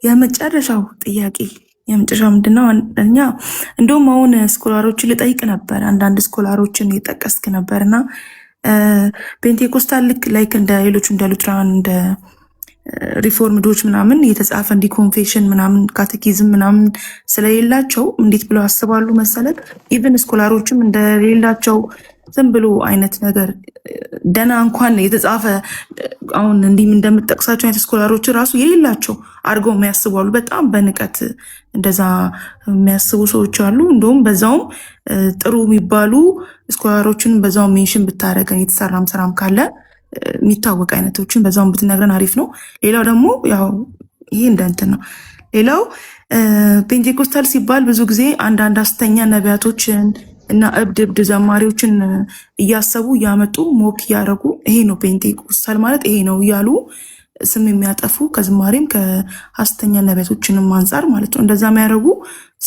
የመጨረሻው ጥያቄ የመጨረሻው ምንድነው? አንደኛ እንደውም አሁን ስኮላሮችን ልጠይቅ ነበር። አንዳንድ ስኮላሮችን የጠቀስክ ነበር እና ፔንቴኮስታል ልክ ላይክ እንደ ሌሎቹ እንደ ሉትራን እንደ ሪፎርምዶች ምናምን የተጻፈ እንዲ ኮንፌሽን ምናምን ካቴኪዝም ምናምን ስለሌላቸው እንዴት ብለው ያስባሉ መሰለት? ኢቨን ስኮላሮችም እንደሌላቸው ዝም ብሎ አይነት ነገር ደና እንኳን የተጻፈ አሁን እንዲህም እንደምጠቅሳቸው አይነት ስኮላሮች ራሱ የሌላቸው አድርገው የሚያስባሉ። በጣም በንቀት እንደዛ የሚያስቡ ሰዎች አሉ። እንደውም በዛውም ጥሩ የሚባሉ ስኮላሮችን በዛውም ሜንሽን ብታደረገን የተሰራም ስራም ካለ የሚታወቅ አይነቶችን በዛውም ብትነግረን አሪፍ ነው። ሌላው ደግሞ ያው ይሄ እንደንትን ነው። ሌላው ፔንቴኮስታል ሲባል ብዙ ጊዜ አንዳንድ ሐሰተኛ ነቢያቶችን እና እብድ ዘማሪዎችን እያሰቡ እያመጡ ሞክ እያደረጉ ይሄ ነው ፔንቴኮስታል ማለት ይሄ ነው እያሉ ስም የሚያጠፉ ከዝማሬም ከሐሰተኛ ነቢያቶችንም አንጻር ማለት ነው እንደዛ የሚያደርጉ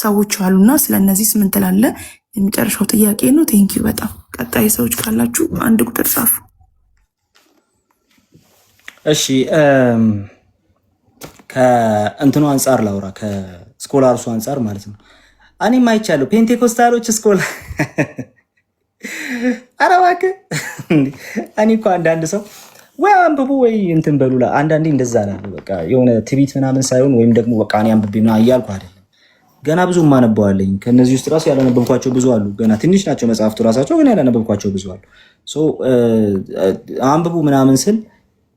ሰዎች አሉና ስለነዚህ ምን ትላለህ? የመጨረሻው ጥያቄ ነው። ቴንኪዩ በጣም ቀጣይ ሰዎች ካላችሁ አንድ ቁጥር ጻፉ። እሺ ከእንትኑ አንጻር ላውራ፣ ከስኮላርሱ አንጻር ማለት ነው። እኔም አይቻለሁ ፔንቴኮስታሎች ስኮላር ኧረ እባክህ እኔ እኮ አንዳንድ ሰው ወይ አንብቡ ወይ እንትን በሉላ አንዳንዴ እንደዛ እላለሁ። በቃ የሆነ ትቢት ምናምን ሳይሆን ወይም ደግሞ በቃ እኔ አንብቤ ምናምን እያልኩ አይደለም። ገና ብዙ ማነበዋለኝ። ከነዚህ ውስጥ ራሱ ያላነበብኳቸው ብዙ አሉ። ገና ትንሽ ናቸው መጽሐፍቱ ራሳቸው፣ ግን ያላነበብኳቸው ብዙ አሉ። አንብቡ ምናምን ስል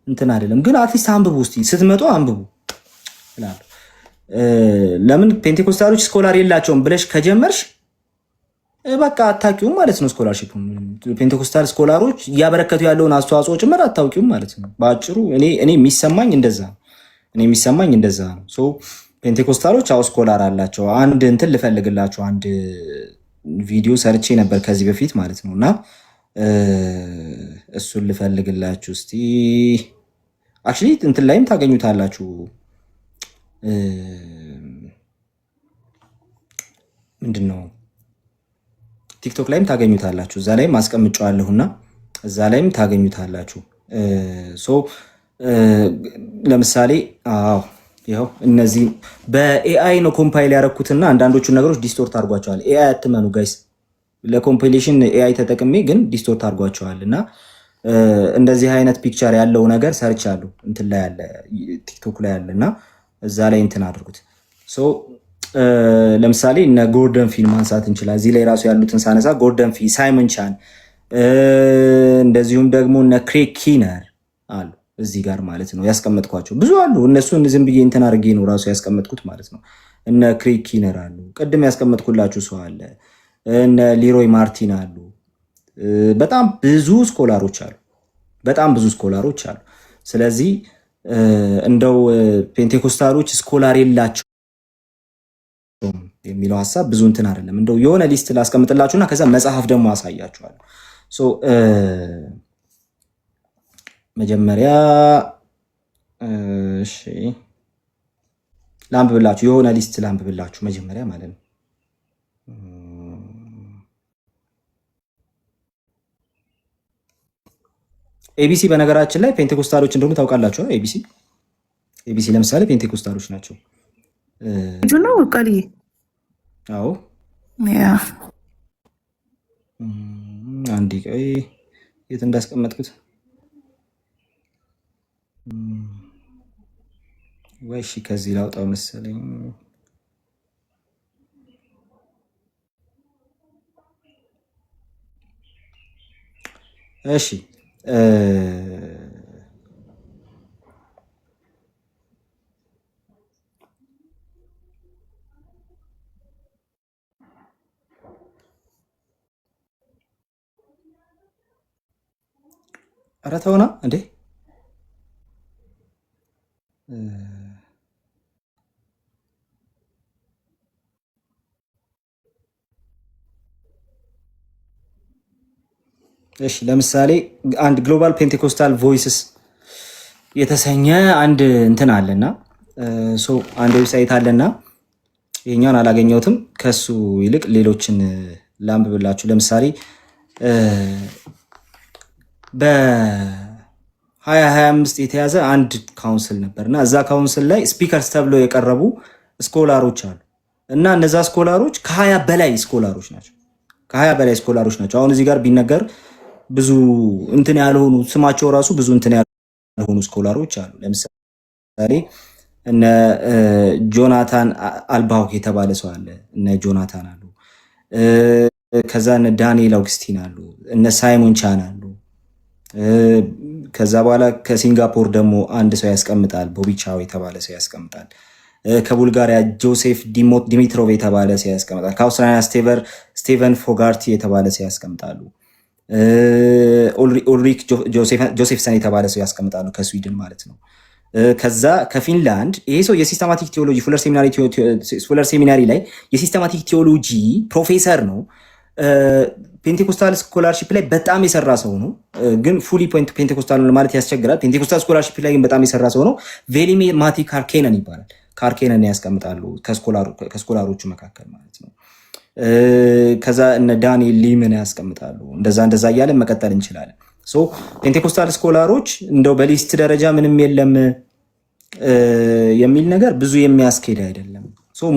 እንትን አይደለም፣ ግን አትሊስት አንብቡ እስቲ፣ ስትመጡ አንብቡ እላለሁ። ለምን ፔንቴኮስታሎች ስኮላር የላቸውም ብለሽ ከጀመርሽ በቃ አታውቂውም ማለት ነው። ስኮላርሺፕ ፔንቴኮስታል ስኮላሮች እያበረከቱ ያለውን አስተዋጽኦ ጭምር አታውቂውም ማለት ነው። በአጭሩ እኔ የሚሰማኝ እንደዛ ነው። ፔንቴኮስታሎች አው ስኮላር አላቸው። አንድ እንትን ልፈልግላቸው፣ አንድ ቪዲዮ ሰርቼ ነበር ከዚህ በፊት ማለት ነው እና እሱን ልፈልግላችሁ እስቲ። አክቹሊ እንትን ላይም ታገኙታላችሁ፣ ምንድን ነው ቲክቶክ ላይም ታገኙታላችሁ። እዛ ላይም አስቀምጨዋለሁና እዛ ላይም ታገኙታላችሁ። ለምሳሌ ይኸው እነዚህ በኤአይ ነው ኮምፓይል ያደረኩትና አንዳንዶቹን ነገሮች ዲስቶርት አድርጓቸዋል። ኤአይ አትመኑ ጋይስ፣ ለኮምፓይሌሽን ኤአይ ተጠቅሜ ግን ዲስቶርት አድርጓቸዋል። እና እንደዚህ አይነት ፒክቸር ያለው ነገር ሰርች አሉ እንትን ላይ ያለ ቲክቶክ ላይ ያለ እና እዛ ላይ እንትን አድርጉት። ለምሳሌ እነ ጎርደን ፊን ማንሳት እንችላል። እዚህ ላይ ራሱ ያሉትን ሳነሳ ጎርደን ፊ፣ ሳይመን ቻን እንደዚሁም ደግሞ እነ ክሬግ ኪነር አሉ እዚህ ጋር ማለት ነው ያስቀመጥኳቸው ብዙ አሉ። እነሱን ዝም ብዬ እንትን አድርጌ ነው ራሱ ያስቀመጥኩት ማለት ነው። እነ ክሬግ ኪነር አሉ፣ ቅድም ያስቀመጥኩላችሁ ሰው አለ፣ እነ ሊሮይ ማርቲን አሉ። በጣም ብዙ ስኮላሮች አሉ። ስለዚህ እንደው ፔንቴኮስታሎች ስኮላር የላቸው የሚለው ሀሳብ ብዙ እንትን አይደለም። እንደው የሆነ ሊስት ላስቀምጥላችሁና ከዛ መጽሐፍ ደግሞ አሳያችኋለሁ። መጀመሪያ እሺ ላንብብላችሁ፣ የሆነ ሊስት ላንብብላችሁ መጀመሪያ ማለት ነው። ኤቢሲ በነገራችን ላይ ፔንቴኮስታሎች እንደሆኑ ታውቃላችሁ። ኤቢሲ ለምሳሌ ፔንቴኮስታሎች ናቸው። ነው ቃል አዎ አንዴ ቆይ የት እንዳስቀመጥኩት ወይ እሺ ከዚህ ላውጣው መሰለኝ። እሺ ኧረ ተውና እንዴ እሺ ለምሳሌ አንድ ግሎባል ፔንቴኮስታል ቮይስስ የተሰኘ አንድ እንትን አለና አንድ ዌብሳይት አለና ይሄኛውን አላገኘሁትም። ከሱ ይልቅ ሌሎችን ላንብብላችሁ። ለምሳሌ 2025 የተያዘ አንድ ካውንስል ነበር እና እዛ ካውንስል ላይ ስፒከርስ ተብለው የቀረቡ ስኮላሮች አሉ እና እነዛ ስኮላሮች ከ20 በላይ ስኮላሮች ናቸው። ከ20 በላይ ስኮላሮች ናቸው። አሁን እዚህ ጋር ቢነገር ብዙ እንትን ያልሆኑ ስማቸው ራሱ ብዙ እንትን ያልሆኑ ስኮላሮች አሉ። ለምሳሌ እነ ጆናታን አልባውክ የተባለ ሰው አለ። እነ ጆናታን አሉ። ከዛ እነ ዳንኤል አውግስቲን አሉ። እነ ሳይሞን ቻን አሉ። ከዛ በኋላ ከሲንጋፖር ደግሞ አንድ ሰው ያስቀምጣል። ቦቢ ቻው የተባለ ሰው ያስቀምጣል። ከቡልጋሪያ ጆሴፍ ዲሚትሮቭ የተባለ ሰው ያስቀምጣል። ከአውስትራሊያ ስቴቨን ፎጋርቲ የተባለ ሰው ያስቀምጣሉ። ኡልሪክ ጆሴፍሰን የተባለ ሰው ያስቀምጣሉ፣ ከስዊድን ማለት ነው። ከዛ ከፊንላንድ ይሄ ሰው የሲስተማቲክ ቴዎሎጂ ፉለር ሴሚናሪ ላይ የሲስተማቲክ ቴዎሎጂ ፕሮፌሰር ነው። ፔንቴኮስታል ስኮላርሺፕ ላይ በጣም የሰራ ሰው ነው። ግን ፉሊ ፔንቴኮስታል ማለት ያስቸግራል። ፔንቴኮስታል ስኮላርሺፕ ላይ ግን በጣም የሰራ ሰው ነው። ቬሊሜ ማቲ ካርኬነን ይባላል። ካርኬነን ያስቀምጣሉ ከስኮላሮቹ መካከል ማለት ነው። ከዛ እነ ዳንኤል ሊምን ያስቀምጣሉ። እንደዛ እያለን መቀጠል እንችላለን። ፔንቴኮስታል ስኮላሮች እንደው በሊስት ደረጃ ምንም የለም የሚል ነገር ብዙ የሚያስኬድ አይደለም።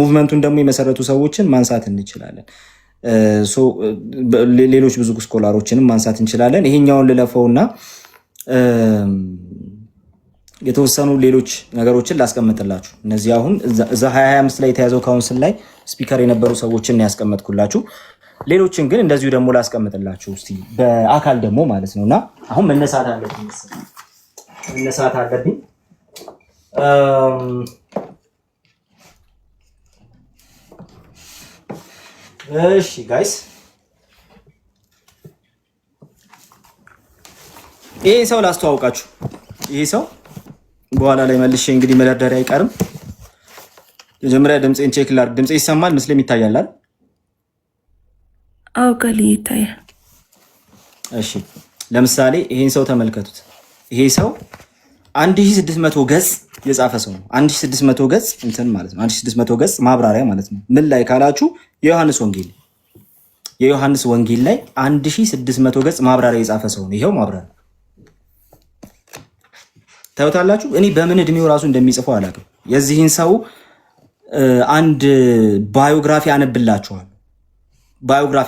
ሙቭመንቱን ደግሞ የመሰረቱ ሰዎችን ማንሳት እንችላለን። ሌሎች ብዙ ስኮላሮችንም ማንሳት እንችላለን። ይሄኛውን ልለፈውና የተወሰኑ ሌሎች ነገሮችን ላስቀምጥላችሁ። እነዚህ አሁን እዛ 2025 ላይ የተያዘው ካውንስል ላይ ስፒከር የነበሩ ሰዎችን ያስቀመጥኩላችሁ። ሌሎችን ግን እንደዚሁ ደግሞ ላስቀምጥላችሁ እስቲ በአካል ደግሞ ማለት ነውና አሁን መነሳት አለብኝ። እሺ ጋይስ ይሄ ሰው ላስተዋውቃችሁ። ይሄ ሰው በኋላ ላይ መልሼ እንግዲህ መደርደሪያ አይቀርም። መጀመሪያ ድምጼን ቼክ ላድርግ። ድምጼ ይሰማል? ምስልም ይታያል አይደል? አዎ ቀሊ ይታያል። እሺ ለምሳሌ ይሄን ሰው ተመልከቱት። ይሄ ሰው 1600 ገጽ የጻፈ ሰው ነው። 1600 ገጽ እንትን ማለት ነው። 1600 ገጽ ማብራሪያ ማለት ነው። ምን ላይ ካላችሁ የዮሐንስ ወንጌል ላይ 1600 ገጽ ማብራሪያ የጻፈ ሰው ነው። ይሄው ማብራሪያ ታዩታላችሁ። እኔ በምን እድሜው ራሱ እንደሚጽፈው አላውቅም። የዚህን ሰው አንድ ባዮግራፊ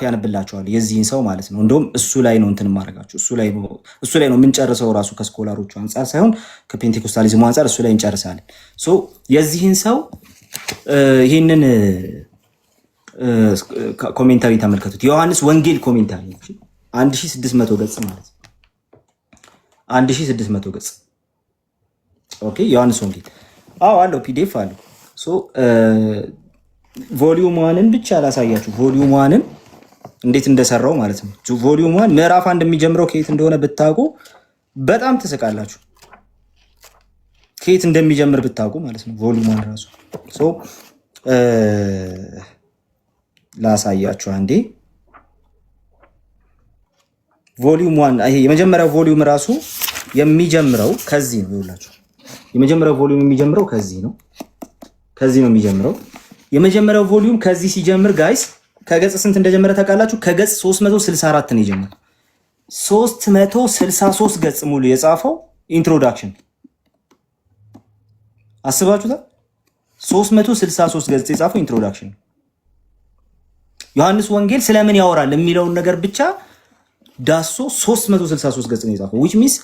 አነብላችኋል የዚህን ሰው ማለት ነው። እንደውም እሱ ላይ ነው እንትን ማረጋችሁ። እሱ ላይ ነው የምንጨርሰው ራሱ ከስኮላሮቹ አንጻር ሳይሆን ከፔንቴኮስታሊዝሙ አንጻር እሱ ላይ እንጨርሳለን። የዚህን ሰው ይህንን ኮሜንታሪ ተመልከቱት። ዮሐንስ ወንጌል ኮሜንታሪ 1600 ገጽ ማለት ነው። 1600 ገጽ ኦኬ። ዮሐንስ ወንጌል አለው፣ ፒዲኤፍ አለው። ቮሊዩም ዋንን ብቻ ላሳያችሁ። ቮሊዩም ዋንን እንዴት እንደሰራው ማለት ነው። ቮሊዩም ዋን ምዕራፍ 1 የሚጀምረው ከየት እንደሆነ ብታውቁ በጣም ትስቃላችሁ። ከየት እንደሚጀምር ብታውቁ ማለት ነው። ቮሊዩም ዋን ራሱ ላሳያችሁ አንዴ። ቮሊዩም ዋን ይሄ የመጀመሪያው ቮሊዩም ራሱ የሚጀምረው ከዚህ ነው። ይኸውላችሁ የመጀመሪያው ቮሊዩም የሚጀምረው ከዚህ ነው የሚጀምረው። የመጀመሪያው ቮሊዩም ከዚህ ሲጀምር ጋይስ ከገጽ ስንት እንደጀመረ ታውቃላችሁ? ከገጽ 364 ነው የጀመረው። 363 ገጽ ሙሉ የጻፈው ኢንትሮዳክሽን አስባችሁታል? 363 ገጽ የጻፈው ኢንትሮዳክሽን። ዮሐንስ ወንጌል ስለምን ያወራል የሚለውን ነገር ብቻ ዳሶ 363 ገጽ ነው የጻፈው። which means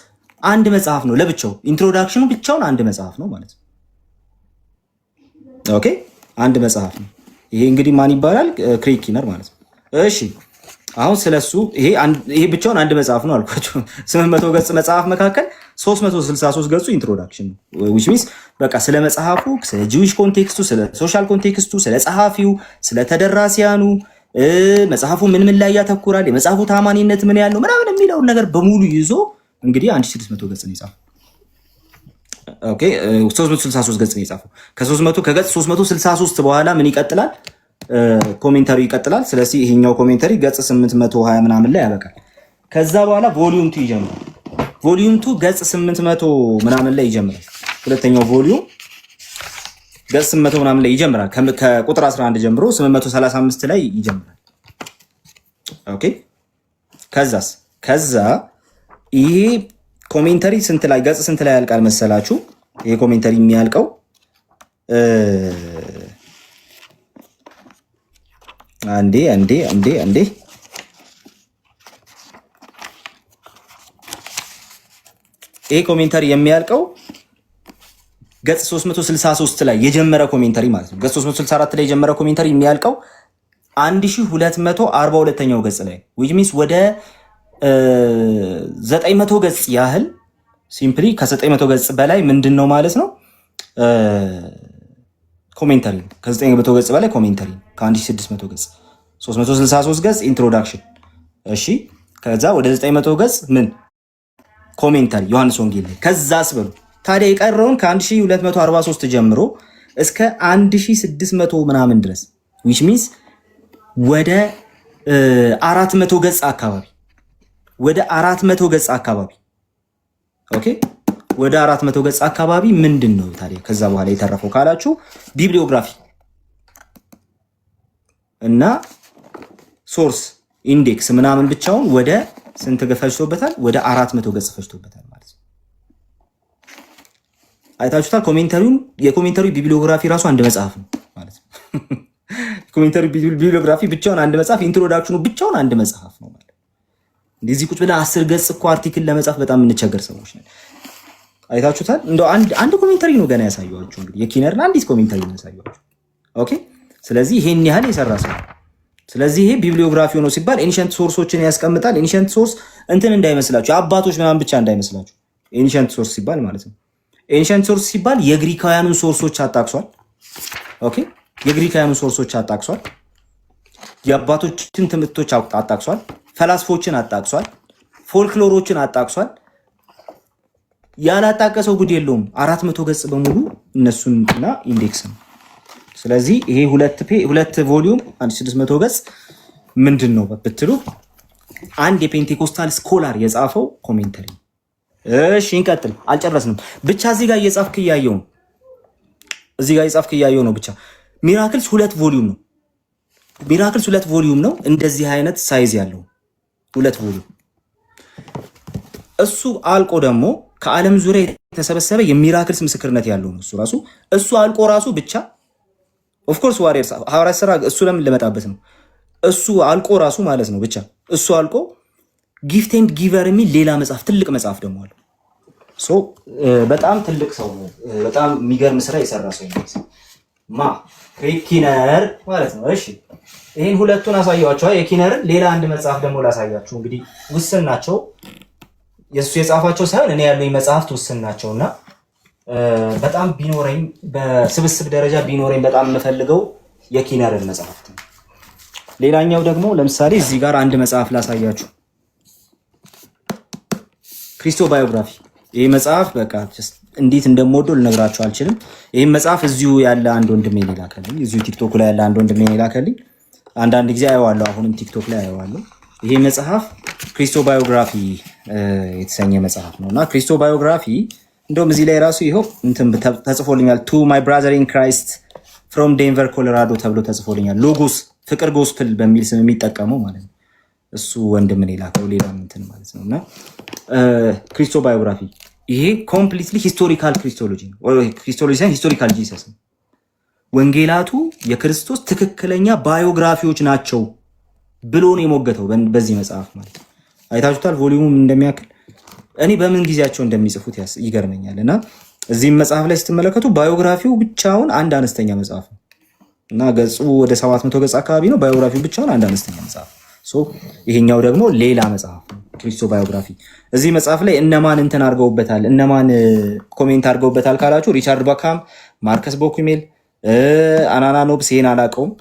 አንድ መጽሐፍ ነው ለብቻው። ኢንትሮዳክሽኑ ብቻውን አንድ መጽሐፍ ነው ማለት ነው። ኦኬ አንድ መጽሐፍ ነው። ይሄ እንግዲህ ማን ይባላል? ክሬግ ኪነር ማለት ነው። እሺ አሁን ስለሱ ይሄ ብቻውን አንድ መጽሐፍ ነው አልኳቸው። 800 ገጽ መጽሐፍ መካከል 363 ገጹ ኢንትሮዳክሽን ነው። which means በቃ ስለ መጽሐፉ፣ ስለ ጂዊሽ ኮንቴክስቱ፣ ስለ ሶሻል ኮንቴክስቱ፣ ስለ ጸሐፊው፣ ስለ ተደራሲያኑ መጽሐፉ ምን ላይ ያተኩራል፣ የመጽሐፉ ታማኒነት ምን ያለው ምናምን የሚለውን ነገር በሙሉ ይዞ እንግዲህ 1600 ገጽ ነው የጻፈው። ኦኬ 363 ገጽ ነው የጻፈው። ከገጽ 363 በኋላ ምን ይቀጥላል? ኮሜንታሪ ይቀጥላል። ስለዚህ ይሄኛው ኮሜንታሪ ገጽ 820 ምናምን ላይ ያበቃል። ከዛ በኋላ ቮሊዩም 2 ይጀምራል። ቮሊዩም 2 ገጽ 800 ምናምን ላይ ይጀምራል። ሁለተኛው ቮሊዩም ገጽ 800 ምናምን ላይ ይጀምራል። ከቁጥር 11 ጀምሮ 835 ላይ ይጀምራል። ኦኬ ከዛ ይሄ ኮሜንተሪ ስንት ላይ ገጽ ስንት ላይ ያልቃል መሰላችሁ? ይሄ ኮሜንተሪ የሚያልቀው አንዴ ይሄ ኮሜንተሪ የሚያልቀው ገጽ 363 ላይ የጀመረ ኮሜንተሪ ማለት ነው። ገጽ 364 ላይ የጀመረ ኮሜንተሪ የሚያልቀው 1242ኛው ገጽ ላይ which means ወደ 900 ገጽ ያህል ሲምፕሊ ከ900 ገጽ በላይ ምንድነው ማለት ነው ኮሜንተሪ ከ900 ገጽ በላይ ኮሜንተሪ ከ1600 ገጽ 363 ገጽ ኢንትሮዳክሽን እሺ ከዛ ወደ 900 ገጽ ምን ኮሜንተሪ ዮሐንስ ወንጌል ላይ ከዛ አስበሉ ታዲያ የቀረውን ከ1243 ጀምሮ እስከ 1600 ምናምን ድረስ which means ወደ 400 ገጽ አካባቢ ወደ 400 ገጽ አካባቢ ኦኬ ወደ 400 ገጽ አካባቢ ምንድነው ታዲያ ከዛ በኋላ የተረፈው ካላችሁ ቢብሊዮግራፊ እና ሶርስ ኢንዴክስ ምናምን ብቻውን ወደ ስንት ፈጅቶበታል? ወደ 400 ገጽ ፈጅቶበታል ማለት ነው። አይታችሁታል። የኮሜንተሪው ቢብሊዮግራፊ ራሱ አንድ መጽሐፍ ነው ማለት ነው። ኮሜንተሪው ቢብሊዮግራፊ ብቻውን አንድ መጽሐፍ፣ ኢንትሮዳክሽኑ ብቻውን አንድ መጽሐፍ ነው ማለት ነው። እንደዚህ ቁጭ ብለን 10 ገጽ እኮ አርቲክል ለመጻፍ በጣም የምንቸገር ሰዎች ነን። አይታችሁታል። እንደው አንድ ኮሜንተሪ ነው ገና ያሳየዋችሁ። እንግዲህ የኪነርን አንዲት ኮሜንተሪ ነው ያሳየዋችሁ። ኦኬ። ስለዚህ ይሄን ያህል የሰራ ሰው። ስለዚህ ይሄ ቢብሊዮግራፊ ሆኖ ሲባል ኤንሸንት ሶርሶችን ያስቀምጣል። ኤንሸንት ሶርስ እንትን እንዳይመስላችሁ አባቶች ምናምን ብቻ እንዳይመስላችሁ። ኤንሸንት ሶርስ ሲባል ማለት ነው። ኤንሸንት ሶርስ ሲባል የግሪካውያኑን ሶርሶች አጣቅሷል። ኦኬ። የግሪካውያኑን ሶርሶች አጣቅሷል። የአባቶችን ትምህርቶች አጣቅሷል። ፈላስፎችን አጣቅሷል። ፎልክሎሮችን አጣቅሷል። ያላጣቀሰው ጉድ የለውም። 400 ገጽ በሙሉ እነሱንና ኢንዴክስ ነው። ስለዚህ ይሄ ሁለት ቮሊዩም 1600 ገጽ ምንድነው ብትሉ አንድ የፔንቴኮስታል ስኮላር የጻፈው ኮሜንተሪ። እሺ እንቀጥል። አልጨረስንም። ብቻ እዚህ ጋር እየጻፍክ እያየው ነው። ብቻ ሚራክልስ 2 ቮሊዩም ነው። ሚራክልስ 2 ቮሊዩም ነው። እንደዚህ አይነት ሳይዝ ያለው 2 ቮሊዩም እሱ አልቆ ደግሞ ከዓለም ዙሪያ የተሰበሰበ የሚራክልስ ምስክርነት ያለው ነው። እሱ አልቆ ራሱ ብቻ ኦፍ ኮርስ ዋሪየርስ ሐዋርያት ሥራ እሱ ለምን ልመጣበት ነው። እሱ አልቆ ራሱ ማለት ነው። ብቻ እሱ አልቆ ጊፍት ኤንድ ጊቨር የሚል ሌላ መጽሐፍ ትልቅ መጽሐፍ ደግሞ አለ። በጣም ትልቅ ሰው ነው። በጣም የሚገርም ስራ የሰራ ሰው ነው። ኪነር ማለት ነው። እሺ ይሄን ሁለቱን አሳያችኋለሁ። የኪነርን ሌላ አንድ መጽሐፍ ደግሞ ላሳያችሁ። እንግዲህ ውስን ናቸው የሱ የጻፋቸው ሳይሆን እኔ ያሉኝ መጽሐፍት ውስን ናቸውና በጣም ቢኖረኝ በስብስብ ደረጃ ቢኖረኝ በጣም የምፈልገው የኪነርን መጽሐፍት ነው። ሌላኛው ደግሞ ለምሳሌ እዚህ ጋር አንድ መጽሐፍ ላሳያችሁ። ክሪስቶ ባዮግራፊ። ይሄ መጽሐፍ በቃ እንዴት እንደምወደው ልነግራችሁ አልችልም። ይሄን መጽሐፍ እዚሁ ያለ አንድ ወንድሜ ነው ላከልኝ። እዚሁ ቲክቶክ ላይ ያለ አንድ ወንድሜ ነው ላከልኝ። አንዳንድ ጊዜ አየዋለሁ፣ አሁንም ቲክቶክ ላይ አየዋለሁ። ይሄ መጽሐፍ ክሪስቶ ባዮግራፊ የተሰኘ መጽሐፍ ነውና ክሪስቶ ባዮግራፊ እንደውም እዚህ ላይ ራሱ ይኸው እንትን ተጽፎልኛል። ቱ ማይ ብራዘር ኢን ክራይስት ፍሮም ዴንቨር ኮሎራዶ ተብሎ ተጽፎልኛል። ሎጎስ ፍቅር ጎስፕል በሚል ስም የሚጠቀመው ማለት ነው። እሱ ወንድም ነው የላከው ሌላ እንትን ማለት ነውና ክሪስቶ ባዮግራፊ ይሄ ኮምፕሊትሊ ሂስቶሪካል ክሪስቶሎጂ ነው። ክሪስቶሎጂ ሳይሆን ሂስቶሪካል ጂሰስ ነው። ወንጌላቱ የክርስቶስ ትክክለኛ ባዮግራፊዎች ናቸው ብሎ ነው የሞገተው በዚህ መጽሐፍ ማለት ነው። አይታችሁታል ቮሊዩም እንደሚያክል። እኔ በምን ጊዜያቸው እንደሚጽፉት ይገርመኛል። እና እዚህም መጽሐፍ ላይ ስትመለከቱ ባዮግራፊው ብቻውን አንድ አነስተኛ መጽሐፍ ነው እና ገጹ ወደ 700 ገጽ አካባቢ ነው። ባዮግራፊው ብቻውን አንድ አነስተኛ መጽሐፍ ይሄኛው ደግሞ ሌላ መጽሐፍ ነው ክሪስቶ ባዮግራፊ። እዚህ መጽሐፍ ላይ እነማን እንትን አድርገውበታል፣ እነማን ኮሜንት አድርገውበታል ካላችሁ ሪቻርድ ባካም፣ ማርከስ ቦኩሜል፣ አናና ኖብስ ይሄን አላውቀውም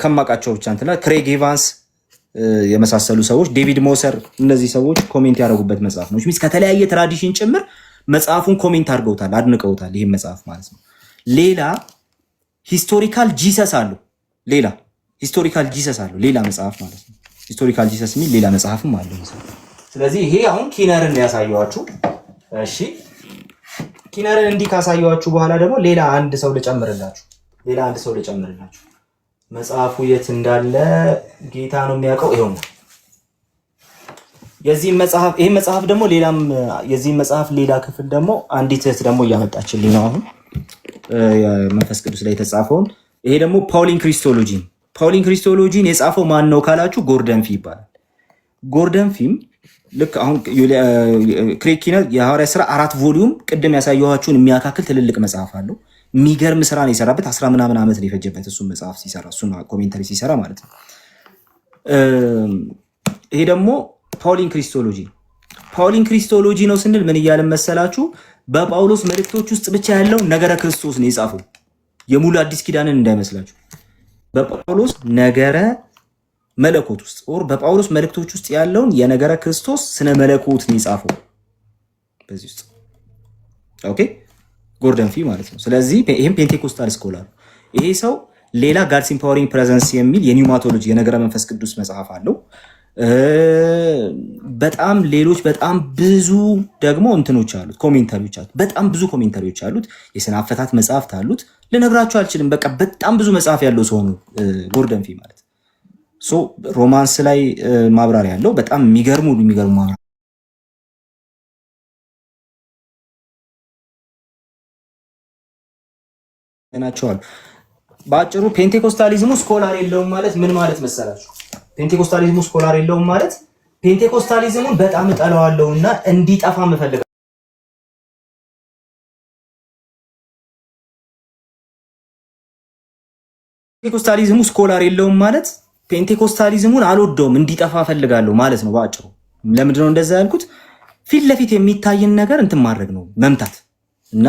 ከማውቃቸው ብቻ እንትና ክሬግ ኤቫንስ የመሳሰሉ ሰዎች፣ ዴቪድ ሞሰር፣ እነዚህ ሰዎች ኮሜንት ያደረጉበት መጽሐፍ ነው። ሚስ ከተለያየ ትራዲሽን ጭምር መጽሐፉን ኮሜንት አድርገውታል፣ አድንቀውታል። ይህም መጽሐፍ ማለት ነው። ሌላ ሂስቶሪካል ጂሰስ አለው፣ ሌላ ሂስቶሪካል ጂሰስ አለው፣ ሌላ መጽሐፍ ማለት ነው። ሂስቶሪካል ጂሰስ የሚል ሌላ መጽሐፍም አለው። ስለዚህ ይሄ አሁን ኪነርን ያሳየዋችሁ። እሺ ኪነርን እንዲህ ካሳየዋችሁ በኋላ ደግሞ ሌላ አንድ ሰው ልጨምርላችሁ። መጽሐፉ የት እንዳለ ጌታ ነው የሚያውቀው። ይኸው ነው የዚህ መጽሐፍ ይሄ መጽሐፍ ደግሞ ሌላም የዚህ መጽሐፍ ሌላ ክፍል ደግሞ አንዲት እህት ደግሞ እያመጣችልኝ ነው አሁን መንፈስ ቅዱስ ላይ የተጻፈውን። ይሄ ደግሞ ፓውሊን ክሪስቶሎጂን የጻፈው ማን ነው ካላችሁ ጎርደን ፊ ይባላል። ጎርደን ፊም ልክ አሁን ክሬኪነር የሐዋርያት ሥራ 4 ቮሊዩም ቅድም ያሳየኋችሁን የሚያካክል ትልልቅ መጽሐፍ አለው። የሚገርም ስራ ነው የሰራበት። 10 ምናምን ዓመት ነው የፈጀበት እሱን መጽሐፍ ሲሰራ፣ እሱን ኮሜንታሪ ሲሰራ ማለት ነው። ይሄ ደግሞ ፓውሊን ክሪስቶሎጂ ነው ስንል ምን እያለን መሰላችሁ? በጳውሎስ መልእክቶች ውስጥ ብቻ ያለው ነገረ ክርስቶስ ነው የጻፈው። የሙሉ አዲስ ኪዳንን እንዳይመስላችሁ። በጳውሎስ ነገረ መለኮት ውስጥ በጳውሎስ መልእክቶች ውስጥ ያለውን የነገረ ክርስቶስ ስነ መለኮት ነው የጻፈው በዚህ ውስጥ። ኦኬ ጎርደን ፊ ማለት ነው። ስለዚህ ይሄም ፔንቴኮስታል ስኮላር። ይሄ ሰው ሌላ ጋድስ ኢምፓወሪንግ ፕሬዘንስ የሚል የኒውማቶሎጂ የነገረ መንፈስ ቅዱስ መጽሐፍ አለው። በጣም ሌሎች በጣም ብዙ ደግሞ እንትኖች አሉት፣ ኮሜንታሪዎች አሉት። በጣም ብዙ ኮሜንታሪዎች አሉት። የስነ አፈታት መጽሐፍት አሉት። ልነግራችሁ አልችልም። በቃ በጣም ብዙ መጽሐፍ ያለው ሰው ነው ጎርደን ፊ ማለት። ሶ ሮማንስ ላይ ማብራሪያ ያለው በጣም የሚገርሙ ማብራሪያ ናቸዋል። በአጭሩ ፔንቴኮስታሊዝሙ ስኮላር የለውም ማለት ምን ማለት መሰላችሁ? ፔንቴኮስታሊዝሙ ስኮላር የለውም ማለት ፔንቴኮስታሊዝሙን በጣም እጠላዋለሁና እንዲጠፋ የምፈልገው ፔንቴኮስታሊዝሙ ስኮላር የለውም ማለት ፔንቴኮስታሊዝሙን አልወደውም እንዲጠፋ ፈልጋለሁ ማለት ነው በአጭሩ። ለምንድን ነው እንደዛ ያልኩት? ፊት ለፊት የሚታይን ነገር እንትን ማድረግ ነው መምታት እና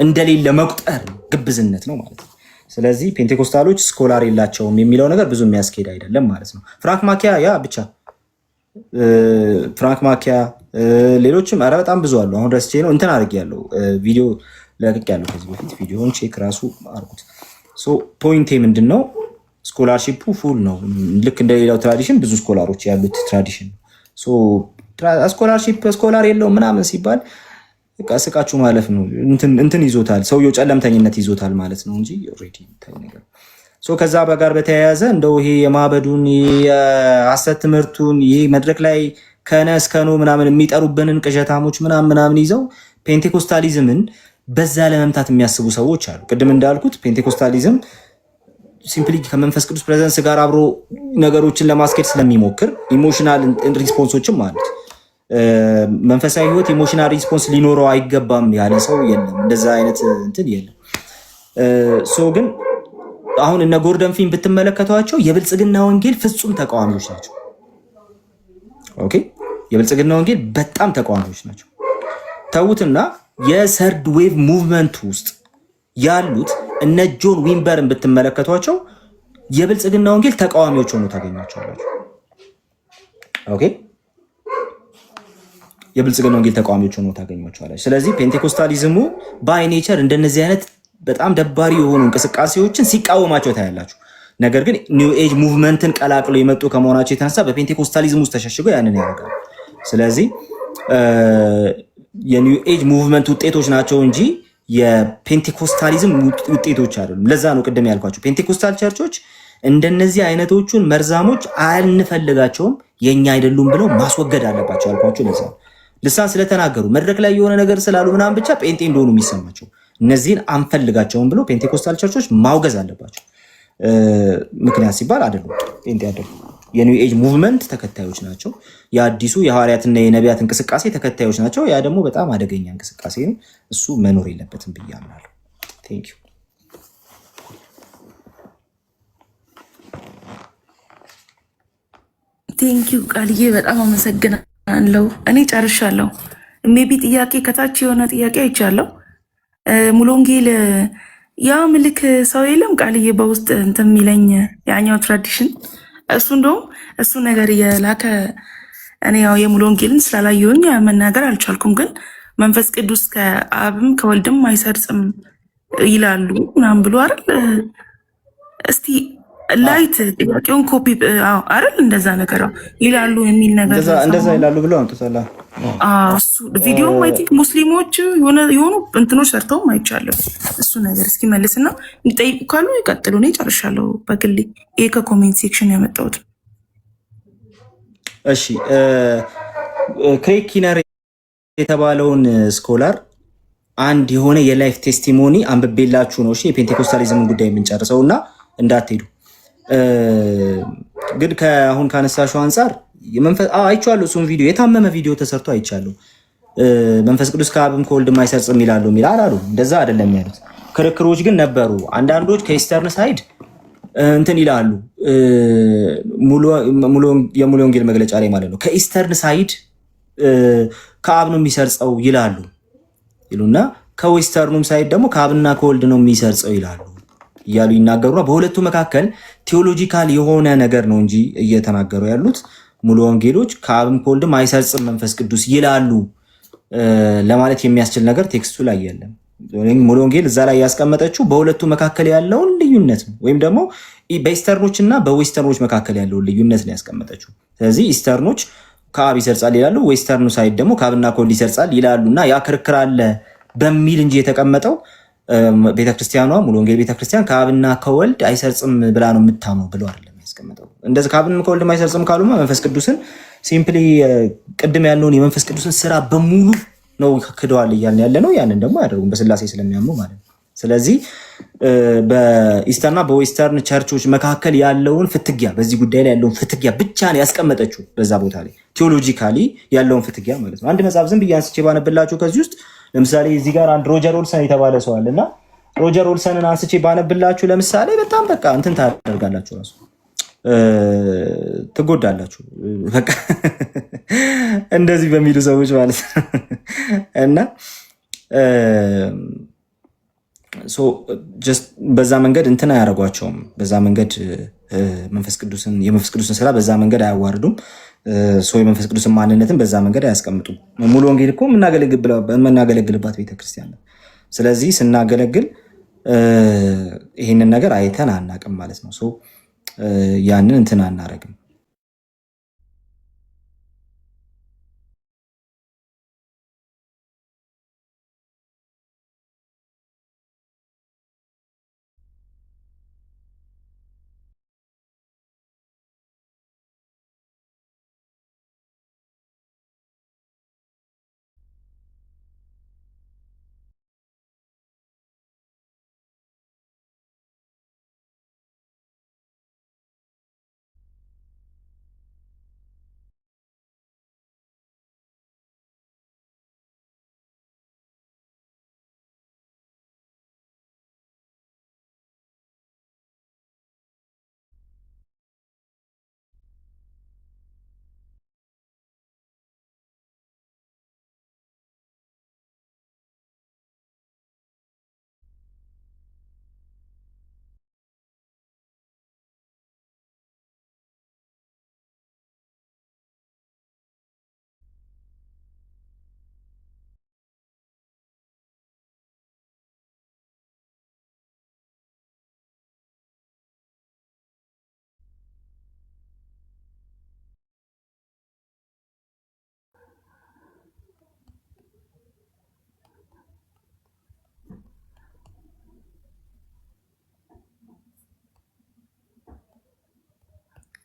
እንደሌለ መቁጠር ግብዝነት ነው ማለት ነው። ስለዚህ ፔንቴኮስታሎች ስኮላር የላቸውም የሚለው ነገር ብዙ የሚያስኬድ አይደለም ማለት ነው። ፍራንክ ማኪያ ያ ብቻ ፍራንክ ማኪያ ሌሎችም ኧረ በጣም ብዙ አሉ። አሁን ረስቼ ነው እንትን አድርጌያለሁ፣ ቪዲዮ ለቅቄያለሁ ከዚህ በፊት። ቪዲዮውን ቼክ ራሱ አድርጉት። ሶ ፖይንቴ ምንድን ነው? ስኮላርሺፑ ፉል ነው። ልክ እንደሌላው ትራዲሽን ብዙ ስኮላሮች ያሉት ትራዲሽን ነው። ስኮላርሺፕ ስኮላር የለውም ምናምን ሲባል ስቃችሁ ማለፍ ነው። እንትን ይዞታል ሰውየው፣ ጨለምተኝነት ይዞታል ማለት ነው እንጂ ኦልሬዲ ታይ ነገር። ከዛ ጋር በተያያዘ እንደው ይሄ የማበዱን የሐሰት ትምህርቱን ይሄ መድረክ ላይ ከነ እስከ ኖ ምናምን የሚጠሩብንን ቅዠታሞች ምናምን ይዘው ፔንቴኮስታሊዝምን በዛ ለመምታት የሚያስቡ ሰዎች አሉ። ቅድም እንዳልኩት ፔንቴኮስታሊዝም ሲምፕሊ ከመንፈስ ቅዱስ ፕሬዘንስ ጋር አብሮ ነገሮችን ለማስኬድ ስለሚሞክር ኢሞሽናል ሪስፖንሶችም አሉት። መንፈሳዊ ህይወት ኢሞሽናል ሪስፖንስ ሊኖረው አይገባም ያለ ሰው የለም። እንደዛ አይነት እንትን የለም። ግን አሁን እነ ጎርደን ፊን ብትመለከቷቸው የብልጽግና ወንጌል ፍጹም ተቃዋሚዎች ናቸው። ኦኬ፣ የብልጽግና ወንጌል በጣም ተቃዋሚዎች ናቸው። ተዉትና የሰርድ ዌቭ ሙቭመንት ውስጥ ያሉት እነ ጆን ዊምበርን ብትመለከቷቸው የብልጽግና ወንጌል ተቃዋሚዎች ሆኖ ታገኛቸዋላችሁ። ኦኬ፣ የብልጽግና ወንጌል ተቃዋሚዎች ሆኖ ታገኛቸዋላችሁ። ስለዚህ ፔንቴኮስታሊዝሙ ባይ ኔቸር እንደነዚህ አይነት በጣም ደባሪ የሆኑ እንቅስቃሴዎችን ሲቃወማቸው ታያላችሁ። ነገር ግን ኒው ኤጅ ሙቭመንትን ቀላቅሎ የመጡ ከመሆናቸው የተነሳ በፔንቴኮስታሊዝም ውስጥ ተሸሽገው ያንን ያደርጋሉ። ስለዚህ የኒው ኤጅ ሙቭመንት ውጤቶች ናቸው እንጂ የፔንቴኮስታሊዝም ውጤቶች አይደሉም። ለዛ ነው ቅድም ያልኳቸው ፔንቴኮስታል ቸርቾች እንደነዚህ አይነቶቹን መርዛሞች አንፈልጋቸውም፣ የኛ አይደሉም ብለው ማስወገድ አለባቸው ያልኳቸው ለዛ ነው። ልሳን ስለተናገሩ መድረክ ላይ የሆነ ነገር ስላሉ ምናምን ብቻ ጴንጤ እንደሆኑ የሚሰማቸው እነዚህን አንፈልጋቸውም ብለው ፔንቴኮስታል ቸርቾች ማውገዝ አለባቸው። ምክንያት ሲባል አይደሉም፣ ጴንጤ አይደሉም። የኒው ኤጅ ሙቭመንት ተከታዮች ናቸው። የአዲሱ የሐዋርያትና የነቢያት እንቅስቃሴ ተከታዮች ናቸው። ያ ደግሞ በጣም አደገኛ እንቅስቃሴ ነው። እሱ መኖር የለበትም ብዬ አምናለሁ። ቴንክ ዩ። ቴንኪው ቃልዬ፣ በጣም አመሰግናለሁ። እኔ ጨርሻለሁ። ሜቢ ጥያቄ ከታች የሆነ ጥያቄ አይቻለሁ። ሙሉ ወንጌል ያ ምልክ ሰው የለም ቃልዬ በውስጥ እንትን የሚለኝ ያኛው ትራዲሽን እሱ እንደውም እሱ ነገር የላከ እኔ ያው የሙሉ ወንጌልን ስላላየሁኝ መናገር አልቻልኩም። ግን መንፈስ ቅዱስ ከአብም ከወልድም አይሰርጽም ይላሉ ምናምን ብሎ አይደል? እስቲ ላይት ጥያቄውን ኮፒ አይደል እንደዛ ነገር ይላሉ የሚል ነገር እንደዛ ይላሉ ብለው አንተሰላ እሱ ቪዲዮ አይ ቲንክ ሙስሊሞች የሆኑ እንትኖች ሰርተውም አይቻልም። እሱ ነገር እስኪ መልስና እንዲጠይቁ ካሉ ይቀጥሉ። እኔ ጨርሻለሁ በግሌ። ይሄ ከኮሜንት ሴክሽን ያመጣሁት። እሺ ክሬግ ኪነር የተባለውን ስኮላር አንድ የሆነ የላይፍ ቴስቲሞኒ አንብቤላችሁ ነው እሺ የፔንቴኮስታሊዝምን ጉዳይ የምንጨርሰው እና እንዳትሄዱ። ግን ከአሁን ካነሳሽው አንጻር አይቼዋለሁ። እሱም ቪዲዮ የታመመ ቪዲዮ ተሰርቶ አይቻለሁ። መንፈስ ቅዱስ ከአብም ከወልድም አይሰርጽም ይላሉ አላሉ። እንደዛ አይደለም ያሉት። ክርክሮች ግን ነበሩ። አንዳንዶች ከኢስተርን ሳይድ እንትን ይላሉ የሙሉ ወንጌል መግለጫ ላይ ማለት ነው። ከኢስተርን ሳይድ ከአብ ነው የሚሰርጸው ይላሉ ይሉና ከዌስተርኑም ሳይድ ደግሞ ከአብና ከወልድ ነው የሚሰርጸው ይላሉ እያሉ ይናገሩና በሁለቱ መካከል ቴዎሎጂካል የሆነ ነገር ነው እንጂ እየተናገሩ ያሉት ሙሉ ወንጌሎች ከአብም ከወልድም አይሰርጽም መንፈስ ቅዱስ ይላሉ ለማለት የሚያስችል ነገር ቴክስቱ ላይ የለም። ሙሉ ወንጌል እዛ ላይ ያስቀመጠችው በሁለቱ መካከል ያለውን ልዩነት ነው፣ ወይም ደግሞ በኢስተርኖች እና በዌስተርኖች መካከል ያለውን ልዩነት ነው ያስቀመጠችው። ስለዚህ ኢስተርኖች ከአብ ይሰርጻል ይላሉ፣ ዌስተርኑ ሳይድ ደግሞ ከአብና ከወልድ ይሰርጻል ይላሉ እና ያ ክርክር አለ በሚል እንጂ የተቀመጠው ቤተክርስቲያኗ ሙሉ ወንጌል ቤተክርስቲያን ከአብና ከወልድ አይሰርጽም ብላ ነው የምታምነው ብለው አይደለም ያስቀመጠው። እንደዚህ ከአብና ከወልድ አይሰርጽም ካሉማ መንፈስ ቅዱስን ሲምፕሊ ቅድም ያለውን የመንፈስ ቅዱስን ስራ በሙሉ ነው ክደዋል እያልን ያለ ነው። ያንን ደግሞ አያደርጉም በስላሴ ስለሚያምኑ ማለት ነው። ስለዚህ በኢስተርና በዌስተርን ቸርቾች መካከል ያለውን ፍትጊያ በዚህ ጉዳይ ላይ ያለውን ፍትጊያ ብቻ ነው ያስቀመጠችው በዛ ቦታ ላይ ቴዎሎጂካሊ ያለውን ፍትጊያ ማለት ነው። አንድ መጽሐፍ ዝም ብዬ አንስቼ ባነብላችሁ ከዚህ ውስጥ ለምሳሌ እዚህ ጋር አንድ ሮጀር ኦልሰን የተባለ ሰው አለና ሮጀር ኦልሰንን አንስቼ ባነብላችሁ ለምሳሌ በጣም በቃ እንትን ታደርጋላችሁ ራሱ ትጎዳላችሁ በቃ እንደዚህ በሚሉ ሰዎች ማለት እና በዛ መንገድ እንትን አያደርጓቸውም። በዛ መንገድ የመንፈስ ቅዱስን ስራ በዛ መንገድ አያዋርዱም። የመንፈስ ቅዱስን ማንነትን በዛ መንገድ አያስቀምጡም። ሙሉ ወንጌል እኮ የምናገለግልባት ቤተክርስቲያን ነው። ስለዚህ ስናገለግል ይህንን ነገር አይተን አናቅም ማለት ነው። ያንን እንትን አናረግም።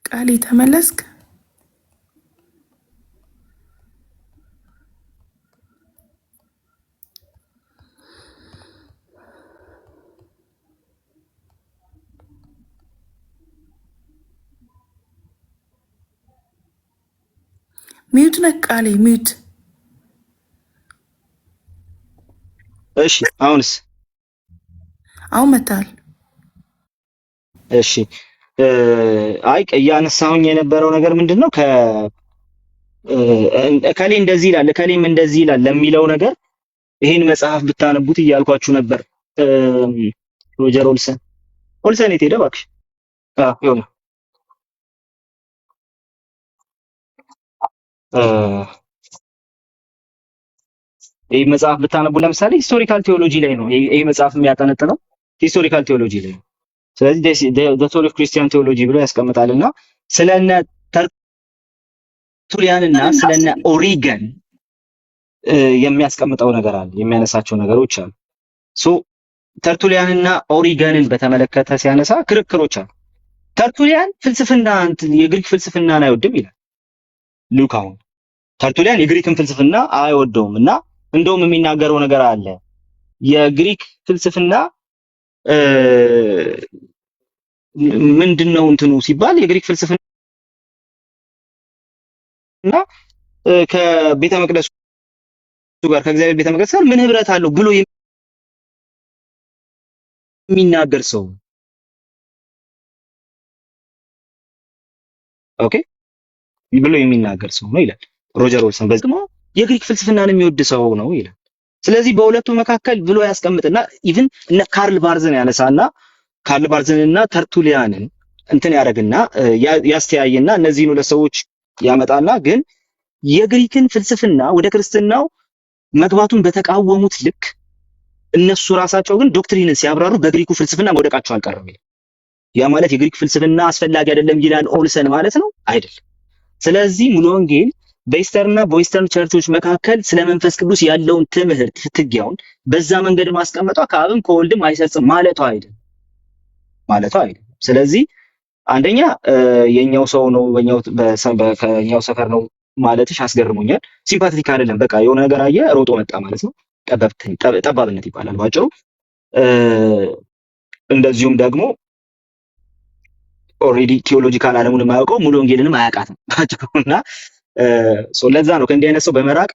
ቃል ተመለስክ? ሚዩት ነህ ቃሌ ሚዩት። እሺ አሁንስ? አሁን መታል። እሺ አይ እያነሳሁኝ የነበረው ነገር ምንድነው እከሌ እንደዚህ ይላል እከሌም እንደዚህ ይላል ለሚለው ነገር ይሄን መጽሐፍ ብታነቡት እያልኳችሁ ነበር። ሮጀር ኦልሰን የት ሄደ እባክሽ? ይኸውና ይህ መጽሐፍ ብታነቡ ለምሳሌ ሂስቶሪካል ቴዎሎጂ ላይ ነው ይሄ መጽሐፍ የሚያጠነጥነው ሂስቶሪካል ቴዎሎጂ ላይ ነው። ስለዚህ ዘ ሶል ኦፍ ክርስቲያን ቴዎሎጂ ብሎ ያስቀምጣልና ስለነ ተርቱሊያንና ስለነ ኦሪገን የሚያስቀምጠው ነገር አለ፣ የሚያነሳቸው ነገሮች አሉ። ተርቱሊያንና ኦሪገንን በተመለከተ ሲያነሳ ክርክሮች አሉ። ተርቱሊያን ፍልስፍና የግሪክ ፍልስፍናን አይወድም ይላል ሉክ። አሁን ተርቱሊያን የግሪክን ፍልስፍና አይወደውም እና እንደውም የሚናገረው ነገር አለ። የግሪክ ፍልስፍና ምንድነው እንትኑ ሲባል የግሪክ ፍልስፍና ከቤተ መቅደሱ ጋር ከእግዚአብሔር ቤተ መቅደስ ጋር ምን ህብረት አለው ብሎ የሚናገር ሰው ኦኬ ብሎ የሚናገር ሰው ነው ይላል ሮጀር ዎልሰን። በዚህ ደግሞ የግሪክ ፍልስፍናን የሚወድ ሰው ነው ይላል። ስለዚህ በሁለቱ መካከል ብሎ ያስቀምጥና ኢቭን እነ ካርል ባርዝን ያነሳና ካርል ባርዝንና ተርቱሊያንን እንትን ያደርግና ያስተያይና እነዚህን ሁለት ሰዎች ያመጣና ግን የግሪክን ፍልስፍና ወደ ክርስትናው መግባቱን በተቃወሙት ልክ እነሱ ራሳቸው ግን ዶክትሪንን ሲያብራሩ በግሪኩ ፍልስፍና መውደቃቸው አልቀረም ይላል። ያ ማለት የግሪክ ፍልስፍና አስፈላጊ አይደለም ይላል ኦልሰን ማለት ነው አይደለም። ስለዚህ ሙሉ ወንጌል በኢስተርንና በዌስተርን ቸርቾች መካከል ስለ መንፈስ ቅዱስ ያለውን ትምህርት ፍትጊያውን በዛ መንገድ ማስቀመጧ ከአብም ከወልድም አይሰርጽም ማለቷ አይደለም። ስለዚህ አንደኛ የኛው ሰው ነው ከኛው ሰፈር ነው ማለትሽ አስገርሞኛል። ሲምፓቲክ አይደለም። በቃ የሆነ ነገር አየ ሮጦ መጣ ማለት ነው። ጠባብነት ይባላል ባጭሩ። እንደዚሁም ደግሞ ኦልሬዲ ቲዮሎጂካል ዓለሙን የማያውቀው ሙሉ ወንጌልንም አያውቃትም ባጭሩና ለዛ ነው ከእንዲህ አይነት ሰው በመራቅ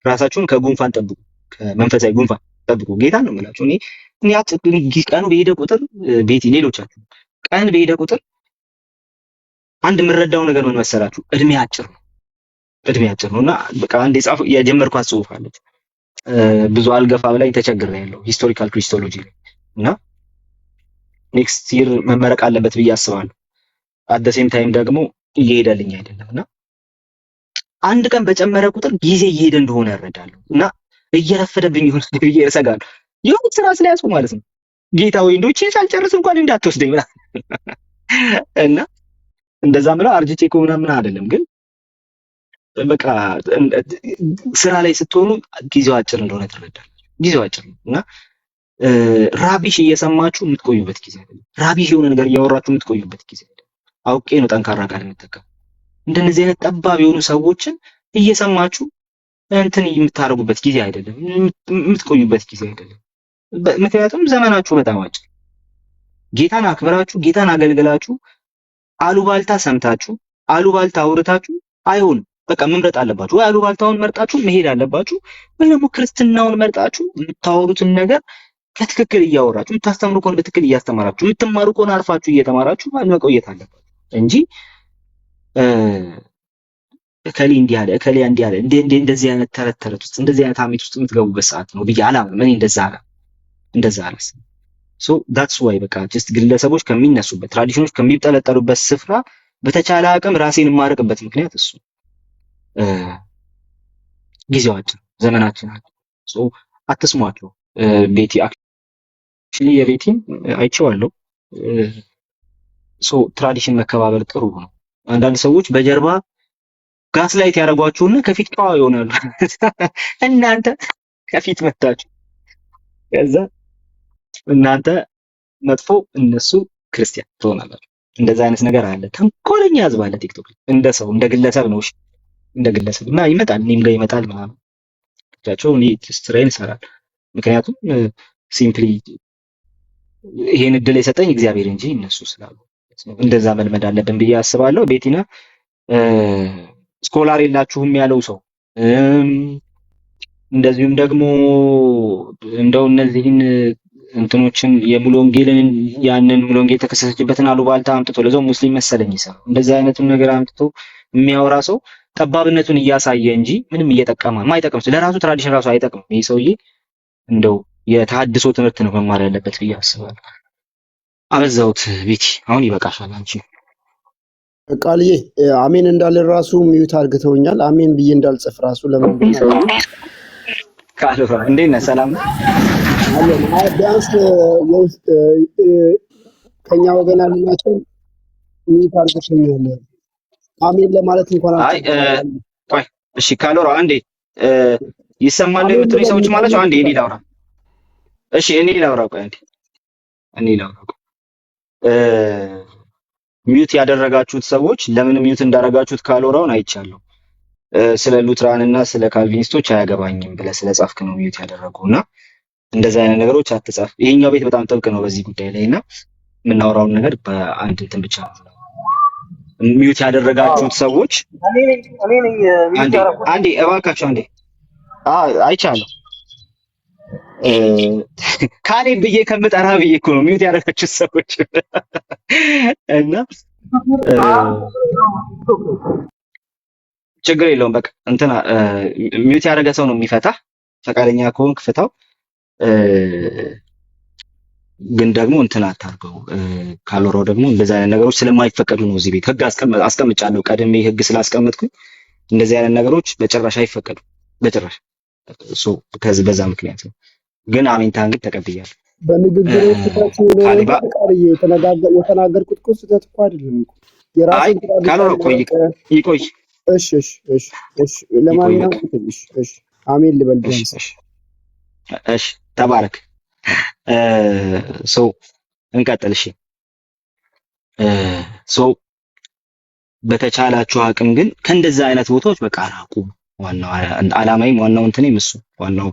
ራሳችሁን ከጉንፋን ጠብቁ፣ ከመንፈሳዊ ጉንፋን ጠብቁ። ጌታን ነው የምላችሁ። እኔ ቀኑ በሄደ ቁጥር ቤቲ ሌሎቻችሁ ቀን በሄደ ቁጥር አንድ የምረዳው ነገር ምን መሰላችሁ? እድሜ አጭር ነው እና በቃ አንድ የጀመርኳት ጽሁፍ አለች ብዙ አልገፋ ብላኝ ተቸግሬያለሁ ሂስቶሪካል ክሪስቶሎጂ ላይ እና ኔክስት ይር መመረቅ አለበት ብዬ አስባለሁ። አት ዘ ሴም ታይም ደግሞ እየሄደልኝ አይደለም እና አንድ ቀን በጨመረ ቁጥር ጊዜ እየሄደ እንደሆነ እረዳለሁ እና እየረፈደብኝ ይሆን ብዬ እሰጋለሁ። የሆነ ስራ ስለያዝኩ ማለት ነው። ጌታ ወይ እንደው እቺን ሳልጨርስ እንኳን እንዳትወስደኝ እና እንደዛ ምለው አርጅቼ እኮ ምናምን አይደለም፣ ግን በቃ ስራ ላይ ስትሆኑ ጊዜው አጭር እንደሆነ ትረዳላችሁ። ጊዜው አጭር ነው እና ራቢሽ እየሰማችሁ የምትቆዩበት ጊዜ አይደለም። ራቢሽ የሆነ ነገር እያወራችሁ የምትቆዩበት ጊዜ አይደለም። አውቄ ነው ጠንካራ ቃል የምጠቀም። እንደነዚህ አይነት ጠባብ የሆኑ ሰዎችን እየሰማችሁ እንትን የምታረጉበት ጊዜ አይደለም፣ የምትቆዩበት ጊዜ አይደለም። ምክንያቱም ዘመናችሁ በጣም አጭር። ጌታን አክብራችሁ ጌታን አገልግላችሁ አሉባልታ ሰምታችሁ አሉባልታ አውርታችሁ አይሆንም። በቃ መምረጥ አለባችሁ። ወይ አሉባልታውን መርጣችሁ መሄድ አለባችሁ፣ ወይ ደግሞ ክርስትናውን መርጣችሁ የምታወሩትን ነገር በትክክል እያወራችሁ የምታስተምሩ ከሆነ በትክክል እያስተማራችሁ የምትማሩ ከሆነ አርፋችሁ እየተማራችሁ መቆየት አለባችሁ እንጂ እከሌ እንዲህ አለ እከሌ እንዲህ አለ እንደዚህ አይነት ተረት ውስጥ እንደዚህ አይነት ሀሜት ውስጥ የምትገቡበት ሰዓት ነው ብዬ አላምንም። እኔ እንደዛ አላስብም። ሶ ዳትስ ዋይ በቃ ጀስት ግለሰቦች ከሚነሱበት ትራዲሽኖች ከሚጠለጠሉበት ስፍራ በተቻለ አቅም ራሴን የማርቅበት ምክንያት እሱ ጊዜው አጭር ዘመናችን አለ። ሶ አትስሟቸው። ቤቲ አክቹሊ የቤቲን አይቼዋለሁ። ሶ ትራዲሽን መከባበር ጥሩ ነው። አንዳንድ ሰዎች በጀርባ ጋስ ላይት ያደርጓችሁና ከፊት ጨዋ ይሆናሉ። እናንተ ከፊት መታችሁ ከዛ እናንተ መጥፎ እነሱ ክርስቲያን ትሆናላችሁ። እንደዛ አይነት ነገር አለ። ተንኮለኛ ህዝብ አለ ቲክቶክ ላይ እንደ ሰው እንደ ግለሰብ ነው እሺ፣ እንደ ግለሰብ እና ይመጣል፣ እኔም ጋር ይመጣል ምናምን ብቻቸው እኔ ስትሬን ይሰራል። ምክንያቱም ሲምፕሊ ይሄን እድል የሰጠኝ እግዚአብሔር እንጂ እነሱ ስላሉ እንደዛ መልመድ አለብን ብዬ አስባለሁ። ቤቲና ስኮላር የላችሁም ያለው ሰው እንደዚሁም ደግሞ እንደው እነዚህን እንትኖችን የሙሉ ወንጌልን ያንን ሙሉ ወንጌል ተከሰሰችበትን አሉባልታ አምጥቶ ለዛው ሙስሊም መሰለኝ ይሰራል። እንደዛ አይነቱን ነገር አምጥቶ የሚያወራ ሰው ጠባብነቱን እያሳየ እንጂ ምንም እየጠቀማ ማይጠቅም ለራሱ ትራዲሽን ራሱ አይጠቅም። ይሄ ሰውዬ እንደው የተሐድሶ ትምህርት ነው መማር ያለበት ብዬ አስባለሁ። አበዛውት ቤቲ፣ አሁን ይበቃሻል። አንቺ ቃልዬ አሜን እንዳለ ራሱ ሚዩት አድርገውኛል። አሜን ብዬ እንዳልጽፍ ራሱ ለምን ካልፈ እንዴት ነህ? ሰላም ነው አለ። ቢያንስ የውስጥ ከኛ ወገን አልናቸው ሚዩት አድርገውኛል። አሜን ለማለት እንኳን ቆይ እሺ፣ ካሎራ አንዴ ይሰማል የምትሉኝ ሰዎች ማለት ነው። አንዴ እኔ ላውራ። እሺ እኔ ላውራ። ቆይ አንዴ እኔ ላውራ። ሚዩት ያደረጋችሁት ሰዎች ለምን ሚዩት እንዳደረጋችሁት ካሎራውን አይቻለሁ። ስለ ሉትራን እና ስለ ካልቪኒስቶች አያገባኝም ብለህ ስለጻፍክ ነው ሚዩት ያደረጉና እንደዚህ አይነት ነገሮች አትጻፍ። ይሄኛው ቤት በጣም ጥብቅ ነው በዚህ ጉዳይ ላይ እና የምናወራውን ነገር በአንድ እንትን ብቻ ሚዩት ያደረጋችሁት ሰዎች አንዴ እባካችሁ አንዴ አይቻለሁ ካኔ ብዬ ከምጠራ ብዬ እኮ ነው ሚዩት ያደረጋችሁት ሰዎች እና ችግር የለውም በቃ እንትና ሚዩት ያደረገ ሰው ነው የሚፈታ። ፈቃደኛ ከሆንክ ፍታው። ግን ደግሞ እንትን አታርገው። ካልወራው ደግሞ እንደዚህ አይነት ነገሮች ስለማይፈቀዱ ነው እዚህ ቤት ህግ አስቀምጫለሁ። ቀድሜ ህግ ስላስቀመጥኩኝ እንደዚህ አይነት ነገሮች በጭራሽ አይፈቀዱ በጭራሽ። ከዚህ በዛ ምክንያት ነው። ግን አሜንታን ግን ተቀብያለሁ። በንግግር የተናገርኩት እኮ ስህተት እኮ አይደለም። ካልወራው ይቆይ። እሺ ለማንኛውም እሺ አሜን ልበል። እሺ ተባረክ። ሶ እንቀጥል። እሺ ሶ በተቻላችሁ አቅም ግን ከእንደዛ አይነት ቦታዎች በቃ ራቁ። ዋናው አላማዬም ዋናው እንትኔም እሱ ዋናው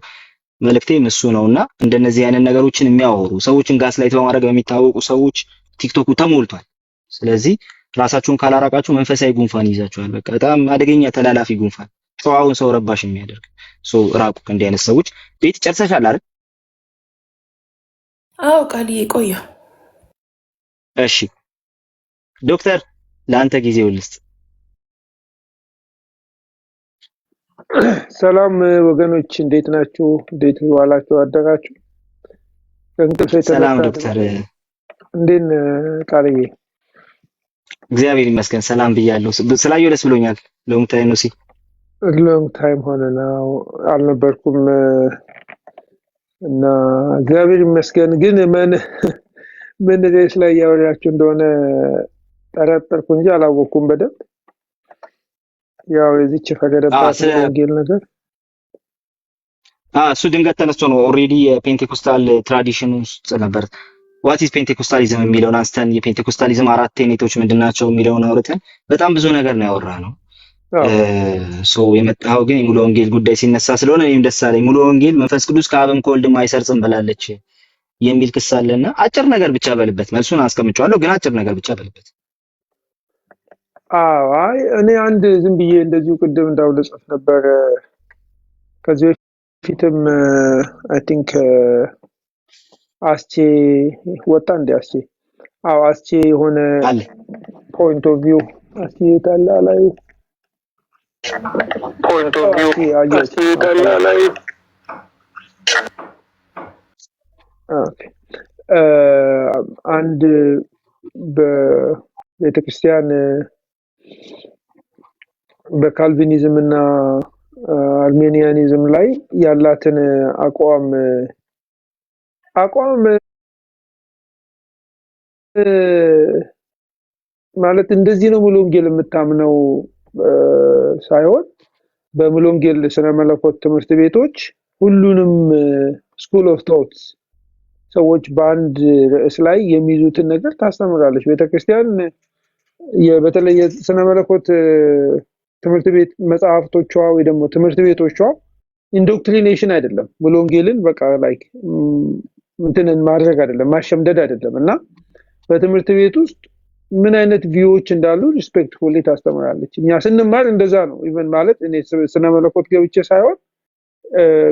መልእክቴም እሱ ነውና እንደነዚህ አይነት ነገሮችን የሚያወሩ ሰዎችን ጋስላይት በማድረግ በሚታወቁ ሰዎች ቲክቶኩ ተሞልቷል። ስለዚህ ራሳችሁን ካላራቃችሁ መንፈሳዊ ጉንፋን ይዛችኋል። በቃ በጣም አደገኛ ተላላፊ ጉንፋን፣ ጨዋውን ሰው ረባሽ የሚያደርግ ሶ ራቁ ከእንዲህ አይነት ሰዎች። ቤት ጨርሰሻል አይደል? አዎ ቃልዬ ቆየሁ። እሺ ዶክተር ለአንተ ጊዜው ልስጥ። ሰላም ወገኖች እንዴት ናችሁ? እንዴት ዋላችሁ አደራችሁ? ሰላም ዶክተር እንዴት ቃልዬ? እግዚአብሔር ይመስገን ሰላም ብያለሁ። ስላየሁ ደስ ብሎኛል። ሎንግ ታይም ነው ሎንግ ታይም ሆነና አልነበርኩም እና እግዚአብሔር ይመስገን። ግን ምን ርዕስ ላይ ያወራችሁ እንደሆነ ጠረጠርኩ እንጂ አላወኩም በደንብ። ያው የዚች ፈገደባት ወንጌል ነገር እሱ ድንገት ተነስቶ ነው። ኦልሬዲ የፔንቴኮስታል ትራዲሽን ውስጥ ነበር። ዋት ኢዝ ፔንቴኮስታሊዝም የሚለውን አንስተን የፔንቴኮስታሊዝም አራት ቴኔቶች ምንድናቸው የሚለውን አውርተን በጣም ብዙ ነገር ነው ያወራነው። የመጣው ግን የሙሉ ወንጌል ጉዳይ ሲነሳ ስለሆነ እኔም ደስ አለኝ። ሙሉ ወንጌል መንፈስ ቅዱስ ከአብም ከወልድም አይሰርጽም ብላለች የሚል ክስ አለና አጭር ነገር ብቻ በልበት። መልሱን አስቀምጫለሁ፣ ግን አጭር ነገር ብቻ በልበት። አይ እኔ አንድ ዝም ብዬ እንደዚሁ ቅድም እንዳውለ ጽፍ ነበር ከዚህ በፊትም አይ ቲንክ አስቼ ወጣ እንደ አስቼ የሆነ ፖይንት ኦፍ ቪው አስቼ ታላ ላይ ፖይንት ኦፍ ቪው አስቼ ታላ ላይ አንድ በቤተክርስቲያን በካልቪኒዝም እና አርሜኒያኒዝም ላይ ያላትን አቋም ማለት እንደዚህ ነው ሙሉ ወንጌል የምታምነው ሳይሆን በሙሉ ወንጌል ስነ መለኮት ትምህርት ቤቶች ሁሉንም ስኩል ኦፍ ቶትስ ሰዎች በአንድ ርዕስ ላይ የሚይዙትን ነገር ታስተምራለች ቤተክርስቲያን። በተለይ ስነ መለኮት ትምህርት ቤት መጽሐፍቶቿ ወይ ደግሞ ትምህርት ቤቶቿ ኢንዶክትሪኔሽን አይደለም፣ ሙሉ ወንጌልን በቃ ላይክ እንትንን ማድረግ አይደለም፣ ማሸምደድ አይደለም። እና በትምህርት ቤት ውስጥ ምን አይነት ቪዎች እንዳሉ ሪስፔክትፉሊ ታስተምራለች። እኛ ስንማር እንደዛ ነው። ኢቨን ማለት እኔ ስነ መለኮት ገብቼ ሳይሆን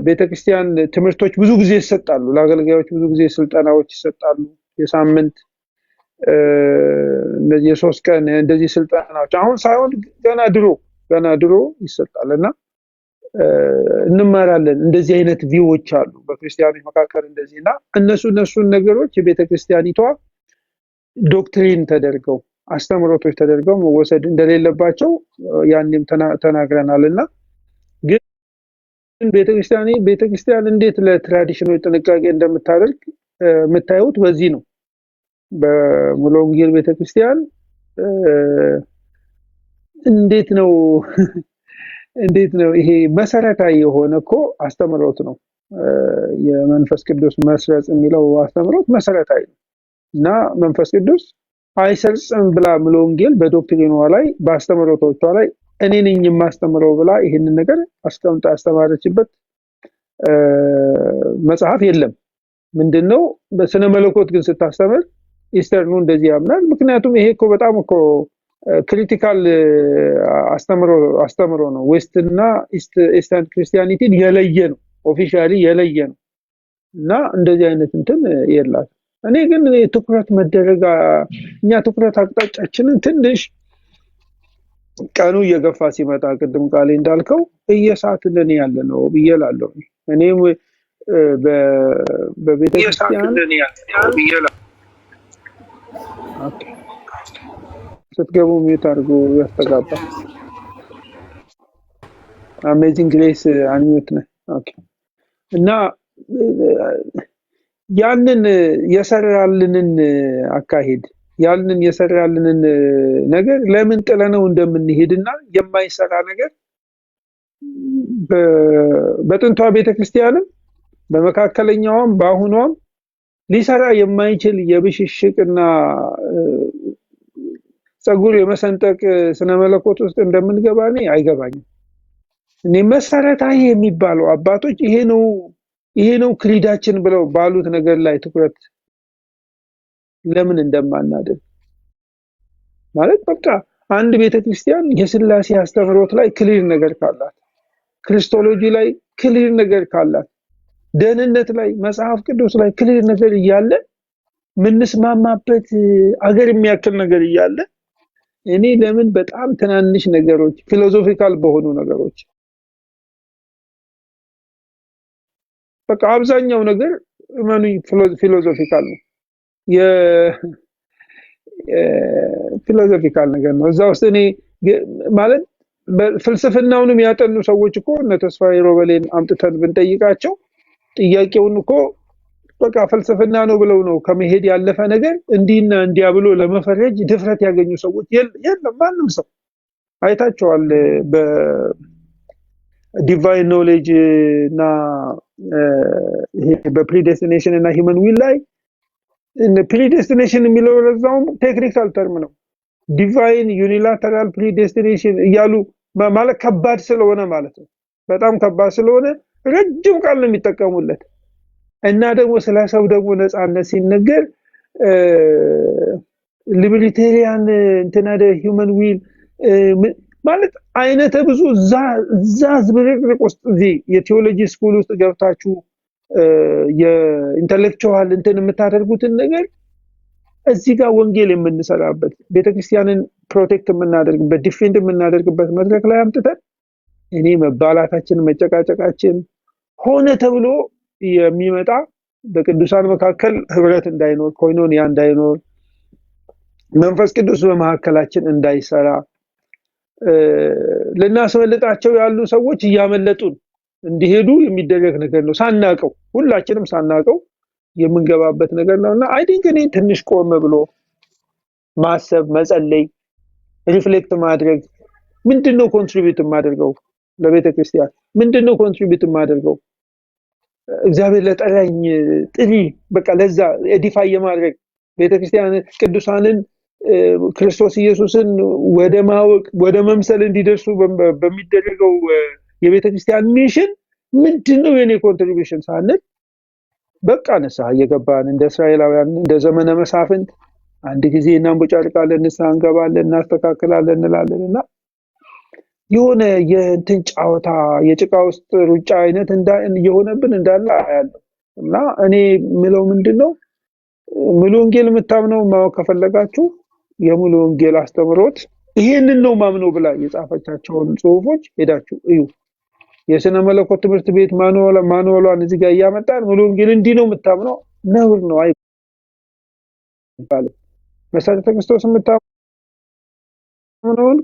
ቤተክርስቲያን ትምህርቶች ብዙ ጊዜ ይሰጣሉ፣ ለአገልጋዮች ብዙ ጊዜ ስልጠናዎች ይሰጣሉ። የሳምንት እንደዚህ የሶስት ቀን እንደዚህ ስልጠናዎች አሁን ሳይሆን ገና ድሮ ይሰጣልና እንማራለን። እንደዚህ አይነት ቪዎች አሉ በክርስቲያኖች መካከል እንደዚህና እነሱን ነገሮች የቤተክርስቲያኒቷ ዶክትሪን ተደርገው አስተምሮቶች ተደርገው መወሰድ እንደሌለባቸው ያንንም ተናግረናልና ግን ቤተክርስቲያን እንዴት ለትራዲሽኖች ጥንቃቄ እንደምታደርግ የምታዩት በዚህ ነው። በሙሉ ወንጌል ቤተክርስቲያን እንዴት ነው ይሄ መሰረታዊ የሆነ እኮ አስተምሮት ነው። የመንፈስ ቅዱስ መስረጽ የሚለው አስተምሮት መሰረታዊ ነው እና መንፈስ ቅዱስ አይሰርጽም ብላ ሙሉ ወንጌል በዶክትሪኗ ላይ በአስተምሮቶቿ ላይ እኔ ነኝ የማስተምረው ብላ ይሄንን ነገር አስተምጣ አስተማረችበት መጽሐፍ የለም። ምንድነው በስነ መለኮት ግን ስታስተምር ኢስተርኑ እንደዚህ ያምናል። ምክንያቱም ይሄ እኮ በጣም እኮ ክሪቲካል አስተምሮ ነው። ዌስት እና ኢስተርን ክርስቲያኒቲን የለየ ነው፣ ኦፊሻሊ የለየ ነው እና እንደዚህ አይነት እንትን የላት። እኔ ግን ትኩረት መደረግ እኛ ትኩረት አቅጣጫችንን ትንሽ ቀኑ እየገፋ ሲመጣ ቅድም ቃሌ እንዳልከው እየሳትን ያለ ነው ብዬላለሁ። እኔም በቤተ ክርስቲያን ስትገቡ ሚዩት አድርጎ ያስተጋባ። አሜዚንግ ግሬስ አንሚዩት ነው። ኦኬ። እና ያንን የሰራልንን አካሄድ ያንን የሰራልንን ነገር ለምን ጥለነው እንደምንሄድና የማይሰራ ነገር በጥንቷ ቤተክርስቲያንም በመካከለኛውም በአሁኗም ሊሰራ የማይችል የብሽሽቅና ጸጉር የመሰንጠቅ ስነ መለኮት ውስጥ እንደምንገባ እኔ አይገባኝም። እኔ መሰረታዊ የሚባለው አባቶች ይሄ ነው ክሪዳችን ብለው ባሉት ነገር ላይ ትኩረት ለምን እንደማናደርግ ማለት በቃ አንድ ቤተክርስቲያን የሥላሴ አስተምህሮት ላይ ክሊር ነገር ካላት፣ ክርስቶሎጂ ላይ ክሊር ነገር ካላት፣ ደህንነት ላይ መጽሐፍ ቅዱስ ላይ ክሊር ነገር እያለ ምንስማማበት አገር የሚያክል ነገር እያለ እኔ ለምን በጣም ትናንሽ ነገሮች ፊሎሶፊካል በሆኑ ነገሮች በቃ አብዛኛው ነገር ማኑ ፊሎሶፊካል ነው ፊሎሶፊካል ነገር ነው። እዛ ውስጥ እኔ ማለት ፍልስፍናውንም ያጠኑ ሰዎች እኮ እነ ተስፋዬ ሮበሌን አምጥተን ብንጠይቃቸው ጥያቄውን እኮ በቃ ፍልስፍና ነው ብለው ነው ከመሄድ ያለፈ ነገር እንዲና እንዲያ ብሎ ለመፈረጅ ድፍረት ያገኙ ሰዎች የለም። ማንም ሰው አይታቸዋል በዲቫይን ኖሌጅ እና ይሄ በፕሪዴስቲኔሽን እና ሂውመን ዊል ላይ ፕሪዴስቲኔሽን የሚለው ለዛውም ቴክኒካል ተርም ነው። ዲቫይን ዩኒላተራል ፕሪዴስቲኔሽን እያሉ ማለት ከባድ ስለሆነ ማለት ነው። በጣም ከባድ ስለሆነ ረጅም ቃል ነው የሚጠቀሙለት እና ደግሞ ስለ ሰው ደግሞ ነፃነት ሲነገር ሊበርቴሪያን እንተናደ ሂውመን ዊል ማለት አይነተ ብዙ ዛዝ ብርቅርቅ ውስጥ እዚህ የቴዎሎጂ ስኩል ውስጥ ገብታችሁ የኢንተሌክቹዋል እንትን የምታደርጉትን ነገር እዚህ ጋር ወንጌል የምንሰራበት ቤተክርስቲያንን ፕሮቴክት የምናደርግበት ዲፌንድ የምናደርግበት መድረክ ላይ አምጥተን እኔ መባላታችን መጨቃጨቃችን ሆነ ተብሎ የሚመጣ በቅዱሳን መካከል ህብረት እንዳይኖር ኮይኖኒያ እንዳይኖር መንፈስ ቅዱስ በመካከላችን እንዳይሰራ ለናስመልጣቸው ያሉ ሰዎች እያመለጡን እንዲሄዱ የሚደረግ ነገር ነው። ሳናቀው ሁላችንም ሳናቀው የምንገባበት ነገር ነውና አይ ቲንክ እኔ ትንሽ ቆም ብሎ ማሰብ መጸለይ ሪፍሌክት ማድረግ ምንድነው ኮንትሪቢዩት ማድረገው ለቤተክርስቲያን ምንድነው ኮንትሪቢዩት ማድረገው እግዚአብሔር ለጠራኝ ጥሪ በቃ ለዛ ኤዲፋይ የማድረግ ቤተክርስቲያን ቅዱሳንን ክርስቶስ ኢየሱስን ወደ ማወቅ ወደ መምሰል እንዲደርሱ በሚደረገው የቤተክርስቲያን ሚሽን ምንድነው የኔ ኮንትሪቢዩሽን ሳንል በቃ ንስሐ እየገባን እንደ እስራኤላውያን እንደ ዘመነ መሳፍንት አንድ ጊዜ እናንቦጫርቃለን ንስሐ እንገባለን እናስተካክላለን እንላለንና የሆነ የእንትን ጫወታ የጭቃ ውስጥ ሩጫ አይነት እየሆነብን እንዳለ አያለሁ። እና እኔ ምለው ምንድነው ሙሉ ወንጌል የምታምነው ማወቅ ከፈለጋችሁ የሙሉ ወንጌል አስተምሮት ይሄንን ነው ማምነው ብላ የጻፈቻቸውን ጽሁፎች ሄዳችሁ እዩ። የስነ መለኮት ትምህርት ቤት ማኑዋሏን እዚህ ጋር ያመጣን ሙሉ ወንጌል እንዲህ ነው የምታምነው ነውር ነው አይባልም። መሰረተ ክርስቶስ የምታምነውን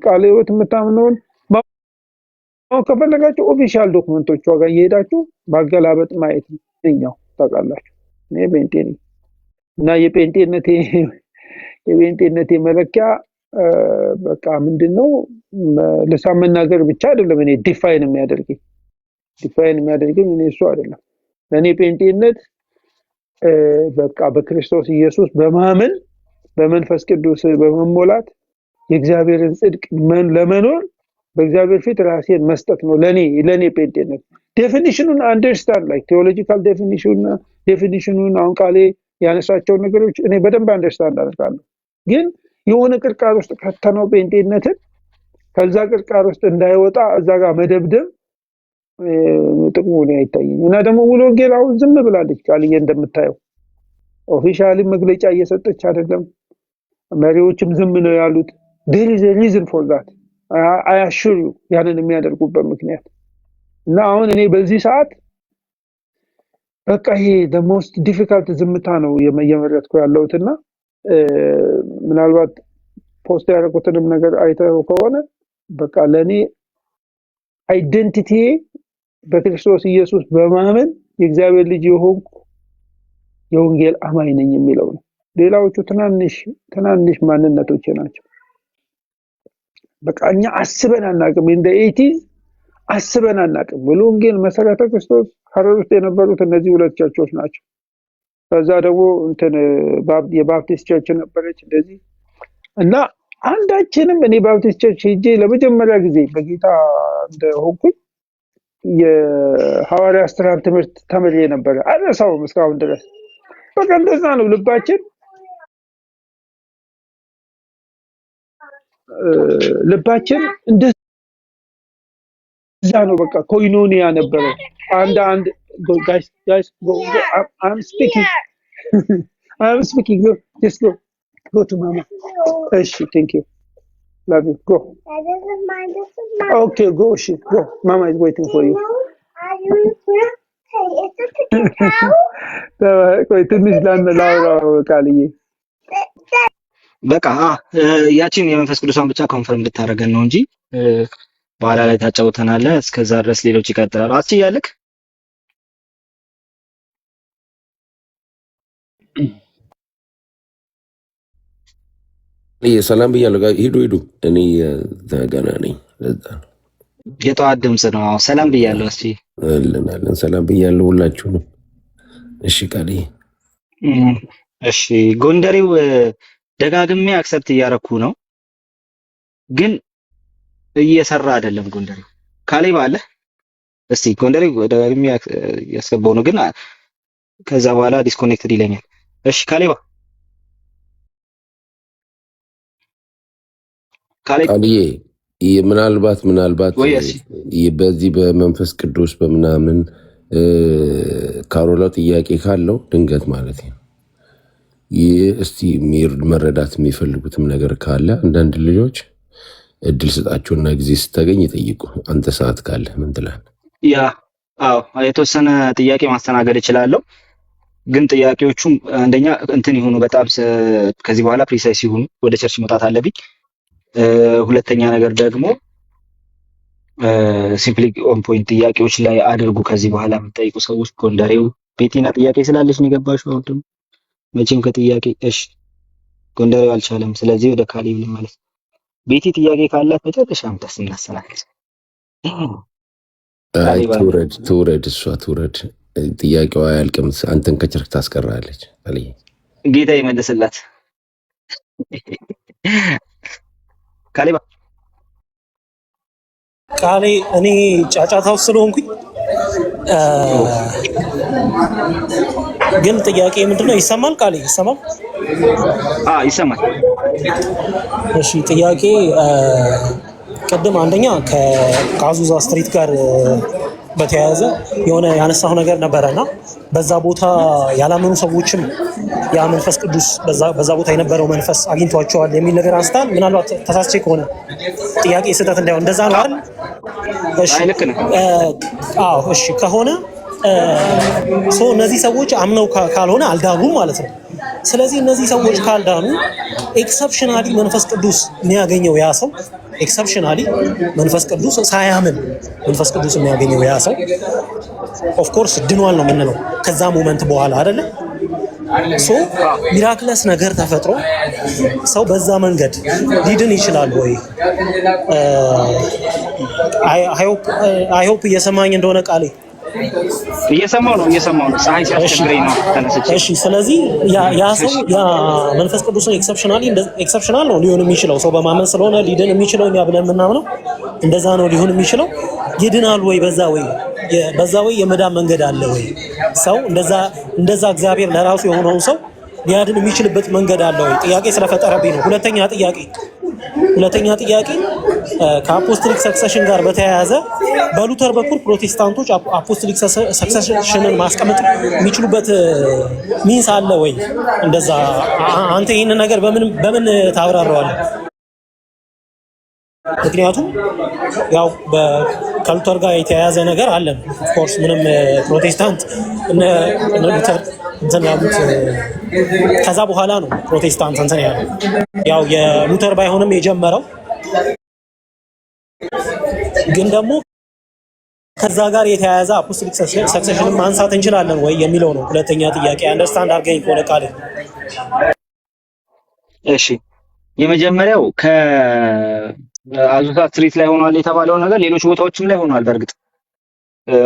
ቃለ ሕይወት የምታምነውን ማወቅ ከፈለጋችሁ ኦፊሻል ዶክመንቶች ጋር እየሄዳችሁ ማገላበጥ ማየት ነው። ታውቃላችሁ እኔ ጴንጤ ነኝ እና የጴንጤነቴ መለኪያ በቃ ምንድነው ለሳም መናገር ብቻ አይደለም እኔ ዲፋይን የሚያደርገኝ እኔ እሱ አይደለም። ለኔ ጴንጤነት በቃ በክርስቶስ ኢየሱስ በማመን በመንፈስ ቅዱስ በመሞላት የእግዚአብሔርን ጽድቅ ለመኖር በእግዚአብሔር ፊት ራሴን መስጠት ነው ለኔ ጴንጤነት። ዴፊኒሽኑን አንደርስታንድ ላይክ ቴዎሎጂካል ዴፊኒሽኑን አሁን ቃሌ ያነሳቸውን ነገሮች እኔ በደንብ አንደርስታንድ አደርጋለሁ። ግን የሆነ ቅርቃር ውስጥ ከተነው ጴንጤነትን ከዛ ቅርቃር ውስጥ እንዳይወጣ እዛ ጋር መደብደብ ጥቅሙ ነው አይታየኝም። እና ደግሞ ሙሉ ወንጌል አሁን ዝም ብላለች ቃልዬ እንደምታየው ኦፊሻሊ መግለጫ እየሰጠች አይደለም። መሪዎችም ዝም ነው ያሉት። there is a reason for that I assure you ያንን የሚያደርጉበት ምክንያት እና አሁን እኔ በዚህ ሰዓት በቃ ይሄ the most difficult ዝምታ ነው እየመረጥኩ ያለሁትና ምናልባት ፖስት ያደረኩትንም ነገር አይተው ከሆነ በቃ ለኔ አይደንቲቲ በክርስቶስ ኢየሱስ በማመን የእግዚአብሔር ልጅ የሆንኩ የወንጌል አማኝ ነኝ የሚለው ነው። ሌላዎቹ ትናንሽ ማንነቶች ናቸው። በቃ እኛ አስበን አናቅም። እንደ 80s አስበን አናቅም። ሙሉ ወንጌል መሰረተ ክርስቶስ ሐረር ውስጥ የነበሩት እነዚህ ሁለት ቸርቾች ናቸው። ከዛ ደግሞ የባፕቲስት ቸርች ነበረች እንደዚህ እና አንዳችንም እኔ ባፕቲስት ቸርች ሄጄ ለመጀመሪያ ጊዜ በጌታ እንደሆንኩኝ የሐዋርያ ሥራን ትምህርት ተምሬ ነበር። አልረሳውም እስካሁን ድረስ። በቃ እንደዛ ነው ልባችን እንደዛ ነው። በቃ ኮይኖኒያ ነበረ። አንድ guys go I'm speaking go to mama. Thank you. Love you. Go. Okay, go. Go. Mama is waiting for you. ቆይ ትንሽ ላውራው ቃልዬ። በቃ ያቺን የመንፈስ ቅዱሳን ብቻ ኮንፈርም ልታረገን ነው እንጂ በኋላ ላይ ታጫውተናለህ። እስከዛ ድረስ ሌሎች ይቀጥላሉ። አስችያለክ ሰላም ብያለሁ። ሂዱ እኔ ገና ነኝ። ለዛ ነው የጠዋት ድምጽ ነው። ሰላም ብያለሁ። እስቲ አለን ሰላም ብያለሁ ሁላችሁንም። እሺ ቃል እሺ ጎንደሬው ደጋግሜ አክሰፕት እያረኩ ነው፣ ግን እየሰራ አይደለም። ጎንደሬው ካሌብ አለ። እስቲ ጎንደሬው ደጋግሜ ያስገባው ነው፣ ግን ከዛ በኋላ ዲስኮኔክትድ ይለኛል። እሺ ካሌባ ቃልዬ ምናልባት በዚህ በመንፈስ ቅዱስ በምናምን ካሮላ ጥያቄ ካለው ድንገት ማለት ነው እስቲ መረዳት የሚፈልጉትም ነገር ካለ አንዳንድ ልጆች እድል ስጣቸውና ጊዜ ስታገኝ ይጠይቁ። አንተ ሰዓት ካለ ምን ትላለህ? የተወሰነ ጥያቄ ማስተናገድ እችላለሁ፣ ግን ጥያቄዎቹም አንደኛ እንትን ይሁኑ፣ በጣም ከዚህ በኋላ ፕሪሳይስ ይሁኑ። ወደ ቸርች መውጣት አለብኝ። ሁለተኛ ነገር ደግሞ ሲምፕሊ ኦን ፖይንት ጥያቄዎች ላይ አድርጉ። ከዚህ በኋላ የምትጠይቁ ሰዎች ጎንደሬው ቤቲና ጥያቄ ስላለች ነው የገባሽው። አሁን ደግሞ መቼም ከጥያቄ ጎንደሬው አልቻለም። ስለዚህ ወደ ካሌብ ልመለስ። ቤቲ ጥያቄ ካላት መጨረሻም እናሰናክል። ትውረድ፣ እሷ ትውረድ። ጥያቄዋ አያልቅም። አንተን ከቸርክ ታስቀራለች። ጌታ ይመልስላት። ካሌባ ቃሌ እኔ ጫጫታው ስለሆንኩኝ ግን ጥያቄ ምንድነው? ይሰማል? ቃሌ ይሰማል? ይሰማል። እሺ ጥያቄ ቅድም አንደኛ ከአዙዛ ስትሪት ጋር በተያያዘ የሆነ ያነሳው ነገር ነበረና በዛ ቦታ ያላመኑ ሰዎችም ያ መንፈስ ቅዱስ በዛ ቦታ የነበረው መንፈስ አግኝቷቸዋል የሚል ነገር አንስታል። ምናልባት ተሳስቼ ከሆነ ጥያቄ ስህተት እንዳይሆን እንደዛ ነው አይደል? እሺ ልክ ነህ። እሺ ከሆነ እነዚህ ሰዎች አምነው ካልሆነ አልዳኑም ማለት ነው። ስለዚህ እነዚህ ሰዎች ካልዳኑ ኤክሰፕሽናሊ መንፈስ ቅዱስ የሚያገኘው ያ ሰው ኤክሰፕሽናሊ መንፈስ ቅዱስ ሳያምን መንፈስ ቅዱስ የሚያገኘው ያ ሰው ኦፍ ኮርስ ድኗል ነው የምንለው ከዛ ሞመንት በኋላ አይደለ? ሚራክለስ ነገር ተፈጥሮ ሰው በዛ መንገድ ሊድን ይችላል ወይ? አይ ሆፕ እየሰማኝ እንደሆነ ቃሌ እየሰማው ነው ፀሐይ ሲያስቸግረኝ ነው ተነስቼ። እሺ ስለዚህ ያ ሰው ያ መንፈስ ቅዱስን ኤክሰፕሽናል ነው ሊሆን የሚችለው ሰው በማመን ስለሆነ ሊድን የሚችለው እኛ ብለን የምናምነው እንደዛ ነው ሊሆን የሚችለው። ይድናል ወይ በዛ ወይ የመዳን መንገድ አለ ወይ? ሰው እንደዛ እግዚአብሔር ለራሱ የሆነውን ሰው ሊያድን የሚችልበት መንገድ አለ ወይ? ጥያቄ ስለፈጠረብኝ ነው። ሁለተኛ ጥያቄ ከአፖስቶሊክ ሰክሰሽን ጋር በተያያዘ በሉተር በኩል ፕሮቴስታንቶች አፖስቶሊክ ሰክሰሽንን ማስቀመጥ የሚችሉበት ሚንስ አለ ወይ? እንደዛ አንተ ይህንን ነገር በምን ታብራራዋለህ? ምክንያቱም ያው ከሉተር ጋር የተያያዘ ነገር አለን። ኦፍኮርስ ምንም ፕሮቴስታንት ሉተር እንትን ያሉት ከዛ በኋላ ነው ፕሮቴስታንት እንትን ያለው። ያው የሉተር ባይሆንም የጀመረው ግን ደግሞ ከዛ ጋር የተያያዘ አፖስቶሊክ ሰክሰሽንን ማንሳት እንችላለን ወይ የሚለው ነው ሁለተኛ ጥያቄ። አንደርስታንድ አድርገኝ ከሆነ ቃል። እሺ የመጀመሪያው ከአዙሳ ስትሪት ላይ ሆኗል የተባለው ነገር ሌሎች ቦታዎችም ላይ ሆኗል። በእርግጥ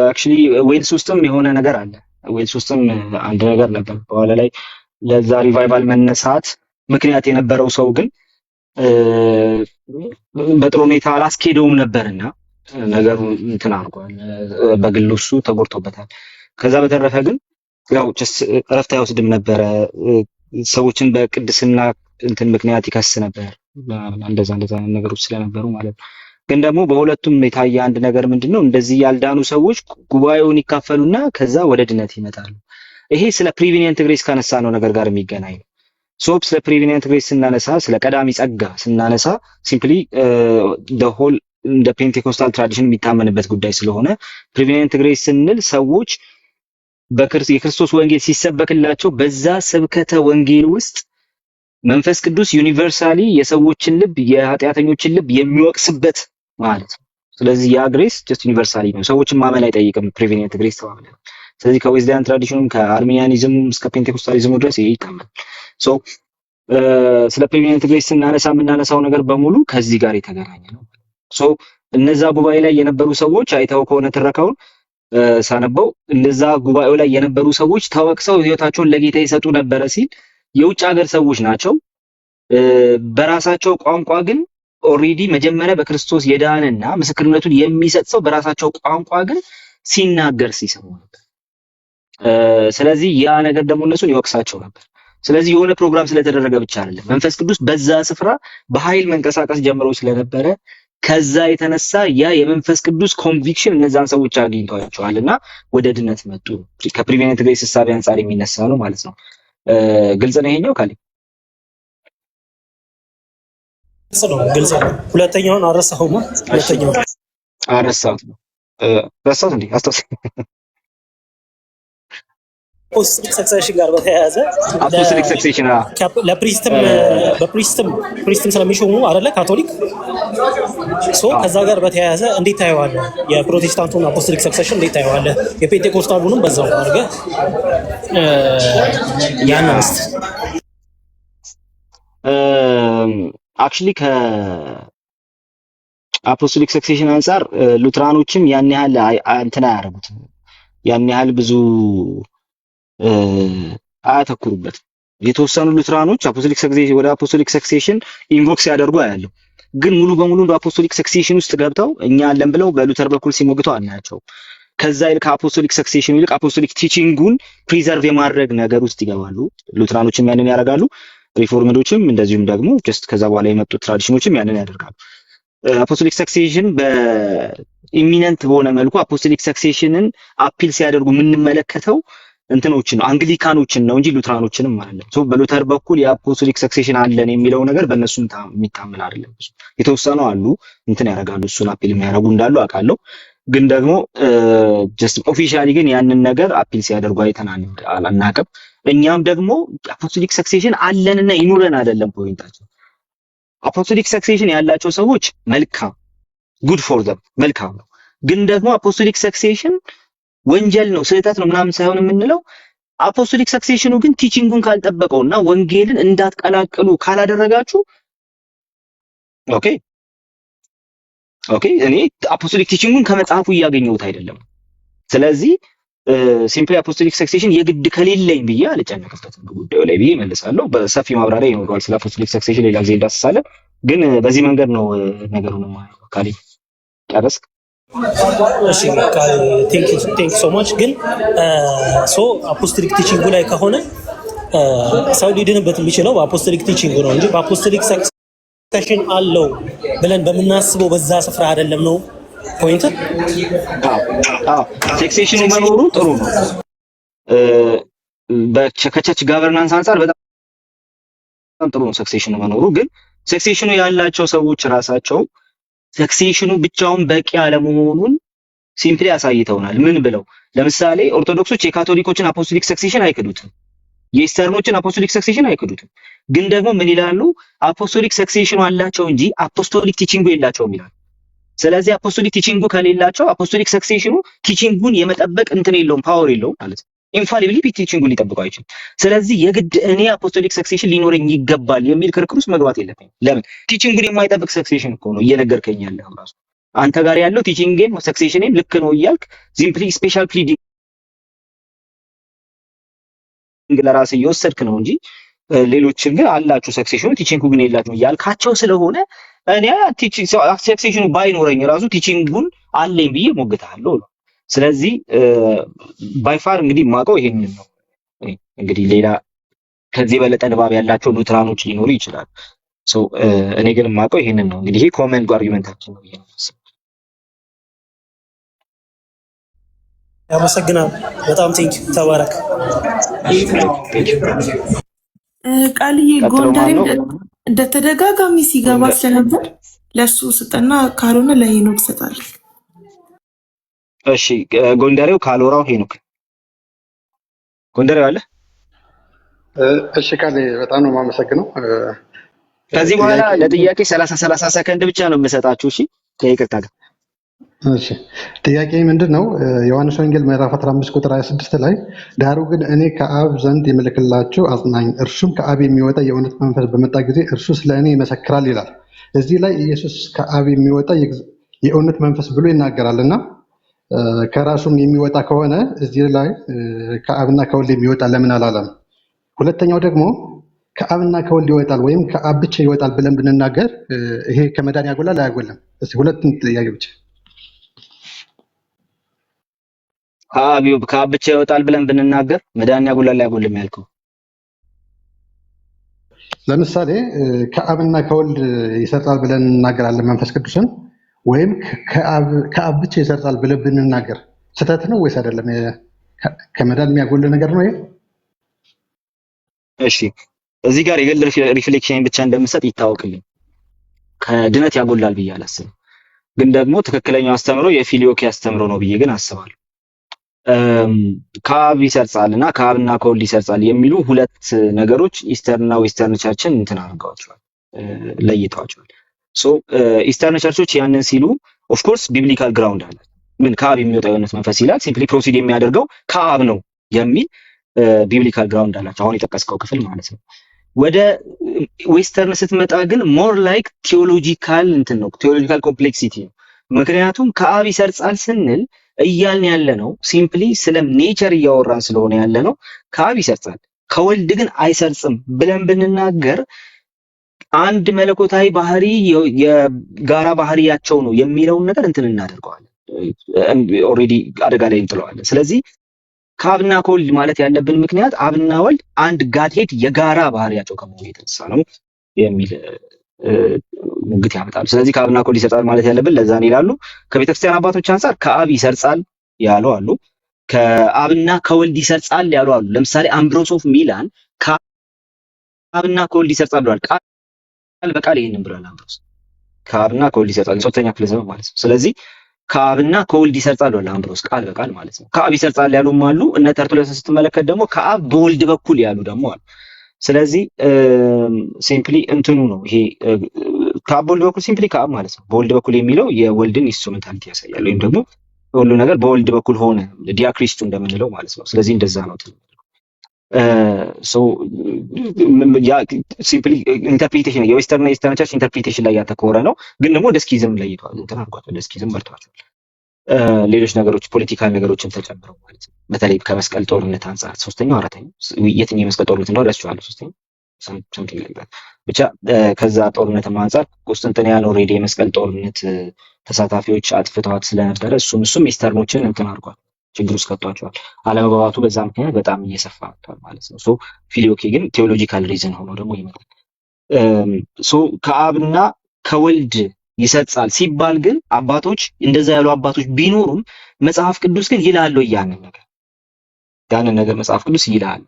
አክቹሊ ዌልስ ውስጥም የሆነ ነገር አለ። ዌልስ ውስጥም አንድ ነገር ነበር። በኋላ ላይ ለዛ ሪቫይቫል መነሳት ምክንያት የነበረው ሰው ግን በጥሩ ሁኔታ አላስኬደውም ነበርና ነገሩ እንትን አድርጓል። በግሉ እሱ ተጎድቶበታል። ከዛ በተረፈ ግን ያው እረፍት አይወስድም ነበረ። ሰዎችን በቅድስና እንትን ምክንያት ይከስ ነበር። እንደዛ ነገሮች ስለነበሩ ማለት ነው። ግን ደግሞ በሁለቱም የታየ አንድ ነገር ምንድነው? እንደዚህ ያልዳኑ ሰዎች ጉባኤውን ይካፈሉና ከዛ ወደ ድነት ይመጣሉ። ይሄ ስለ ፕሪቪኒየንት ግሬስ ካነሳ ነው ነገር ጋር የሚገናኝ ነው። ስለ ፕሪቪኒየንት ግሬስ ስናነሳ ስለ ቀዳሚ ጸጋ ስናነሳ ሲምፕሊ ሆል እንደ ፔንቴኮስታል ትራዲሽን የሚታመንበት ጉዳይ ስለሆነ ፕሪቪኒየንት ግሬስ ስንል ሰዎች የክርስቶስ ወንጌል ሲሰበክላቸው በዛ ስብከተ ወንጌል ውስጥ መንፈስ ቅዱስ ዩኒቨርሳሊ የሰዎችን ልብ የኃጢአተኞችን ልብ የሚወቅስበት ማለት ነው። ስለዚህ ያ ግሬስ ጀስት ዩኒቨርሳሊ ነው። ሰዎችን ማመን አይጠይቅም። ፕሪቪኒየንት ግሬስ ተባለ። ስለዚህ ከዌዝሊያን ትራዲሽኑም ከአርሚኒያኒዝም እስከ ፔንቴኮስታሊዝሙ ድረስ ይሄ ይታመናል። ስለ ፕሪቪኒየንት ግሬስ ስናነሳ የምናነሳው ነገር በሙሉ ከዚህ ጋር የተገናኘ ነው። እነዛ ጉባኤ ላይ የነበሩ ሰዎች አይተው ከሆነ ትረካውን ሳነበው እነዛ ጉባኤው ላይ የነበሩ ሰዎች ተወቅሰው ህይወታቸውን ለጌታ ይሰጡ ነበረ ሲል የውጭ ሀገር ሰዎች ናቸው። በራሳቸው ቋንቋ ግን ኦሬዲ መጀመሪያ በክርስቶስ የዳነና ምስክርነቱን የሚሰጥ ሰው በራሳቸው ቋንቋ ግን ሲናገር ሲሰሙ ነበር። ስለዚህ ያ ነገር ደግሞ እነሱን ይወቅሳቸው ነበር። ስለዚህ የሆነ ፕሮግራም ስለተደረገ ብቻ አይደለም፣ መንፈስ ቅዱስ በዛ ስፍራ በኃይል መንቀሳቀስ ጀምሮ ስለነበረ ከዛ የተነሳ ያ የመንፈስ ቅዱስ ኮንቪክሽን እነዛን ሰዎች አግኝቷቸዋልና ወደ ድነት መጡ። ከፕሪቪኒየንት ግሬስ ሐሳብ አንፃር የሚነሳ ነው ማለት ነው። ግልጽ ነው ይሄኛው ካለ ግልጽ ነው። ሁለተኛውን አረሳሁማ። ሁለተኛውን ረሳሁት እንዴ? አስታውስ። አፖስቶሊክ ሰክሴሽን ጋር በተያያዘ አፖስቶሊክ ሰክሴሽን ፕሪስትም ስለሚሾሙ አይደለ ካቶሊክ ከዛ ጋር በተያያዘ እንዴት ታየዋለህ? የፕሮቴስታንቱን አፖስቶሊክ ሰክሴሽን እንዴት ታየዋለህ? የፔንቴኮስታሉንም በዛው አድርገህ ያናንስት አክቹሊ ከአፖስቶሊክ ሰክሴሽን አንፃር ሉትራኖችም ያን ያህል እንትን አያደርጉትም። ያን ያህል ብዙ አያተኩሩበት። የተወሰኑ ሉትራኖች ወደ አፖስቶሊክ ሰክሴሽን ኢንቮክስ ያደርጉ አያለው። ግን ሙሉ በሙሉ በአፖስቶሊክ ሰክሴሽን ውስጥ ገብተው እኛ አለን ብለው በሉተር በኩል ሲሞግተው አናያቸው። ከዛ ይልቅ አፖስቶሊክ ሰክሴሽን ይልቅ አፖስቶሊክ ቲቺንጉን ፕሪዘርቭ የማድረግ ነገር ውስጥ ይገባሉ። ሉትራኖችም ያንን ያደርጋሉ፣ ሪፎርምዶችም እንደዚሁም ደግሞ ጀስት ከዛ በኋላ የመጡት ትራዲሽኖችም ያንን ያደርጋሉ። አፖስቶሊክ ሰክሴሽን በኢሚነንት በሆነ መልኩ አፖስቶሊክ ሰክሴሽንን አፒል ሲያደርጉ የምንመለከተው እንትኖችን ነው አንግሊካኖችን ነው እንጂ ሉትራኖችንም አይደለም። በሉተር በኩል የአፖስቶሊክ ሰክሴሽን አለን የሚለው ነገር በእነሱ የሚታመን አይደለም። የተወሰኑ አሉ እንትን ያደርጋሉ፣ እሱን አፒል የሚያደርጉ እንዳሉ አውቃለሁ። ግን ደግሞ ጀስት ኦፊሻሊ ግን ያንን ነገር አፒል ሲያደርጉ አይተን አናውቅም። እኛም ደግሞ አፖስቶሊክ ሰክሴሽን አለንና ይኑረን አይደለም ፖይንታቸው። አፖስቶሊክ ሰክሴሽን ያላቸው ሰዎች መልካም ጉድ ፎር ዘም መልካም ነው። ግን ደግሞ አፖስቶሊክ ሰክሴሽን ወንጀል ነው ስህተት ነው ምናምን ሳይሆን የምንለው አፖስቶሊክ ሰክሴሽኑ ግን ቲቺንጉን ካልጠበቀውና ወንጌልን እንዳትቀላቅሉ ካላደረጋችሁ ኦኬ እኔ አፖስቶሊክ ቲቺንጉን ከመጽሐፉ እያገኘሁት አይደለም። ስለዚህ ሲምፕሊ አፖስቶሊክ ሰክሴሽን የግድ ከሌለኝ ብዬ አልጨነቅበትም ጉዳዩ ላይ ብዬ መልሳለሁ። በሰፊ ማብራሪያ ይኖረዋል ስለ አፖስቶሊክ ሰክሴሽን ሌላ ጊዜ እንዳስሳለን። ግን በዚህ መንገድ ነው ነገሩን ማለት ነው። ካሊ ጨረስክ? እሺ ቴንክ ሶ ማች። ግን አፖስቶሊክ ቲቺንጉ ላይ ከሆነ ሰው ሊድንበት የሚችለው በአፖስቶሊክ ቲቺንጉ ነው እንጂ በአፖስቶሊክ ሰክሴሽን አለው ብለን በምናስበው በዛ ስፍራ አይደለም ነው ፖይንት። ሰክሴሽኑ መኖሩ ጥሩ ነው። ከቸርች ጋቨርናንስ አንፃር በጣም ጥሩ ነው ሰክሴሽኑ መኖሩ። ግን ሰክሴሽኑ ያላቸው ሰዎች ራሳቸው ሰክሴሽኑ ብቻውን በቂ አለመሆኑን ሲምፕሊ አሳይተውናል። ምን ብለው? ለምሳሌ ኦርቶዶክሶች የካቶሊኮችን አፖስቶሊክ ሰክሴሽን አይክዱትም፣ የኢስተርኖችን አፖስቶሊክ ሰክሴሽን አይክዱትም። ግን ደግሞ ምን ይላሉ? አፖስቶሊክ ሰክሴሽኑ አላቸው እንጂ አፖስቶሊክ ቲቺንጉ የላቸውም ይላሉ። ስለዚህ አፖስቶሊክ ቲቺንጉ ከሌላቸው አፖስቶሊክ ሰክሴሽኑ ቲቺንጉን የመጠበቅ እንትን የለውም፣ ፓወር የለውም ማለት ነው። ኢንፋሊብሊ ቲቺንጉን ሊጠብቀው አይችልም። ስለዚህ የግድ እኔ አፖስቶሊክ ሰክሴሽን ሊኖረኝ ይገባል የሚል ክርክር ውስጥ መግባት የለብኝም። ለምን? ቲቺንጉን የማይጠብቅ ሰክሴሽን እኮ ነው እየነገርከኝ ያለው ራሱ። አንተ ጋር ያለው ቲቺንግን ሰክሴሽንን ልክ ነው እያልክ ሲምፕሊ ስፔሻል ፕሊዲንግ ለራስህ እየወሰድክ ነው እንጂ ሌሎችን ግን አላችሁ ሰክሴሽኑ ቲቺንጉ ግን የላችሁም እያልካቸው ስለሆነ እኔ ሰክሴሽኑ ባይኖረኝ ራሱ ቲቺንጉን አለኝ ብዬ ሞግታለሁ ነው። ስለዚህ ባይፋር እንግዲህ ማቀው ይሄንን ነው። እንግዲህ ሌላ ከዚህ በለጠ ንባብ ያላቸው ሉትራኖች ሊኖሩ ይችላሉ። እኔ ግን ማቀው ይሄንን ነው። እንግዲህ ይሄ ኮመን አርጊመንታችን ነው። ያመሰግናል። በጣም ቴንክ ተባረክ። ቃልዬ ጎንደሬም እንደተደጋጋሚ ሲገባ ስለነበር ለሱ ስጠና ካልሆነ ለሄኖክ ሰጣል። እሺ ጎንደሬው ካልወራው ሄኖክ ጎንደሬው አለ። እሺ ቃል በጣም ነው የማመሰግነው። ከዚህ በኋላ ለጥያቄ 30 ሰከንድ ብቻ ነው የምሰጣችሁ። እሺ ከይቅርታ ጋር እሺ ጥያቄ ምንድነው? ዮሐንስ ወንጌል ምዕራፍ 15 ቁጥር 26 ላይ ዳሩ ግን እኔ ከአብ ዘንድ የምልክላችሁ አጽናኝ እርሱም ከአብ የሚወጣ የእውነት መንፈስ በመጣ ጊዜ እርሱ ስለ እኔ ይመሰክራል ይላል። እዚህ ላይ ኢየሱስ ከአብ የሚወጣ የእውነት መንፈስ ብሎ ይናገራልና ከራሱም የሚወጣ ከሆነ እዚህ ላይ ከአብና ከወልድ የሚወጣ ለምን አላለም? ሁለተኛው ደግሞ ከአብና ከወልድ ይወጣል ወይም ከአብ ብቻ ይወጣል ብለን ብንናገር ይሄ ከመዳን ያጎላል አያጎልም? እስኪ ሁለቱም ጥያቄ ብቻ። ከአብ ብቻ ይወጣል ብለን ብንናገር መዳን ያጎላል አያጎልም ያልከው? ለምሳሌ ከአብና ከወልድ ይሰርጻል ብለን እንናገራለን መንፈስ ቅዱስን፣ ወይም ከአብ ብቻ ይሰርጻል ብለን ብንናገር ስህተት ነው ወይስ አይደለም? ከመዳን የሚያጎል ነገር ነው ይሄ? እሺ እዚህ ጋር የግል ሪፍሌክሽን ብቻ እንደምሰጥ ይታወቅልኝ። ከድነት ያጎላል ብዬ አላስብም። ግን ደግሞ ትክክለኛው አስተምሮ የፊሊዮክ አስተምሮ ነው ብዬ ግን አስባለሁ። ከአብ ይሰርጻልና ከአብና ከወልድ ይሰርጻል የሚሉ ሁለት ነገሮች ኢስተርንና ዌስተርን ቸርችን እንትን አድርገዋቸዋል፣ ለይተዋቸዋል። ኢስተርን ቸርቾች ያንን ሲሉ ኦፍ ኮርስ ቢብሊካል ግራውንድ አለ። ምን ከአብ የሚወጣ የእውነት መንፈስ ይላል፣ ሲምፕሊ ፕሮሲድ የሚያደርገው ከአብ ነው የሚል ቢብሊካል ግራውንድ አላቸው፣ አሁን የጠቀስከው ክፍል ማለት ነው። ወደ ዌስተርን ስትመጣ ግን ሞር ላይክ ቲዮሎጂካል እንትን ነው፣ ቲዮሎጂካል ኮምፕሌክሲቲ ነው። ምክንያቱም ከአብ ይሰርጻል ስንል እያልን ያለ ነው ሲምፕሊ ስለ ኔቸር እያወራን ስለሆነ ያለ ነው። ከአብ ይሰርጻል ከወልድ ግን አይሰርጽም ብለን ብንናገር አንድ መለኮታዊ ባህሪ የጋራ ባህሪያቸው ነው የሚለውን ነገር እንትን እናደርገዋለን፣ ኦልሬዲ አደጋ ላይ እንጥለዋለን። ስለዚህ ከአብና ከወልድ ማለት ያለብን ምክንያት አብና ወልድ አንድ ጋድሄድ የጋራ ባህሪያቸው ከመሆኑ የተነሳ ነው የሚል ሙግት ያመጣሉ። ስለዚህ ከአብና ከወልድ ይሰርጻል ማለት ያለብን ለዛ ነው ይላሉ። ከቤተክርስቲያን አባቶች አንፃር ከአብ ይሰርጻል ያሉ አሉ፣ ከአብና ከወልድ ይሰርጻል ያሉ አሉ። ለምሳሌ አምብሮስ ኦፍ ሚላን ከአብና ከወልድ ይሰርጻል ብሏል። ቃል በቃል ይሄንን ብሏል አምብሮስ። ከአብና ከወልድ ይሰርጻል፣ ሶስተኛ ክፍለ ዘመን ማለት ነው። ስለዚህ ከአብና ከወልድ ይሰርጻል ብሏል አምብሮስ ቃል በቃል ማለት ነው። ከአብ ይሰርጻል ያሉም አሉ። እነ ተርቱለስን ስትመለከት ደግሞ ከአብ በወልድ በኩል ያሉ ደግሞ አሉ። ስለዚህ ሲምፕሊ እንትኑ ነው ይሄ ከአብ በወልድ በኩል ሲምፕሊ ከአብ ማለት ነው። በወልድ በኩል የሚለው የወልድን ኢንስትሩሜንታሊቲ ያሳያል፣ ወይም ደግሞ ሁሉ ነገር በወልድ በኩል ሆነ ዲያክሪስቱ እንደምንለው ማለት ነው። ስለዚህ እንደዛ ነው ሲምፕሊ ኢንተርፕሪቴሽን የዌስተርን ቸርች ኢንተርፕሪቴሽን ላይ ያተኮረ ነው። ግን ደግሞ ወደ ስኪዝም ለይቷል፣ እንትን አድርጓል፣ ወደ ስኪዝም መርቷቸዋል። ሌሎች ነገሮች ፖለቲካል ነገሮችን ተጨምረው ማለት ነው። በተለይ ከመስቀል ጦርነት አንጻር ሶስተኛው አራተኛው የትኛው የመስቀል ጦርነት እንደሆነ ረስቼዋለሁ። ሶስተኛው something like that ብቻ ከዛ ጦርነትም አንጻር ቁስጥንጥንያን ኦልሬዲ የመስቀል ጦርነት ተሳታፊዎች አጥፍተዋት ስለነበረ እሱም ኢስተርኖችን እንትን አድርጓል፣ ችግር ውስጥ ከቷቸዋል። አለመግባባቱ በዛ ምክንያት በጣም እየሰፋ መጥቷል ማለት ነው። ሶ ፊሊዮኬ ግን ቴዎሎጂካል ሪዝን ሆኖ ደግሞ ይመጣል። ሶ ከአብና ከወልድ ይሰጣል ሲባል ግን አባቶች እንደዛ ያሉ አባቶች ቢኖሩም መጽሐፍ ቅዱስ ግን ይላል ያንን ነገር መጽሐፍ ቅዱስ ይላል።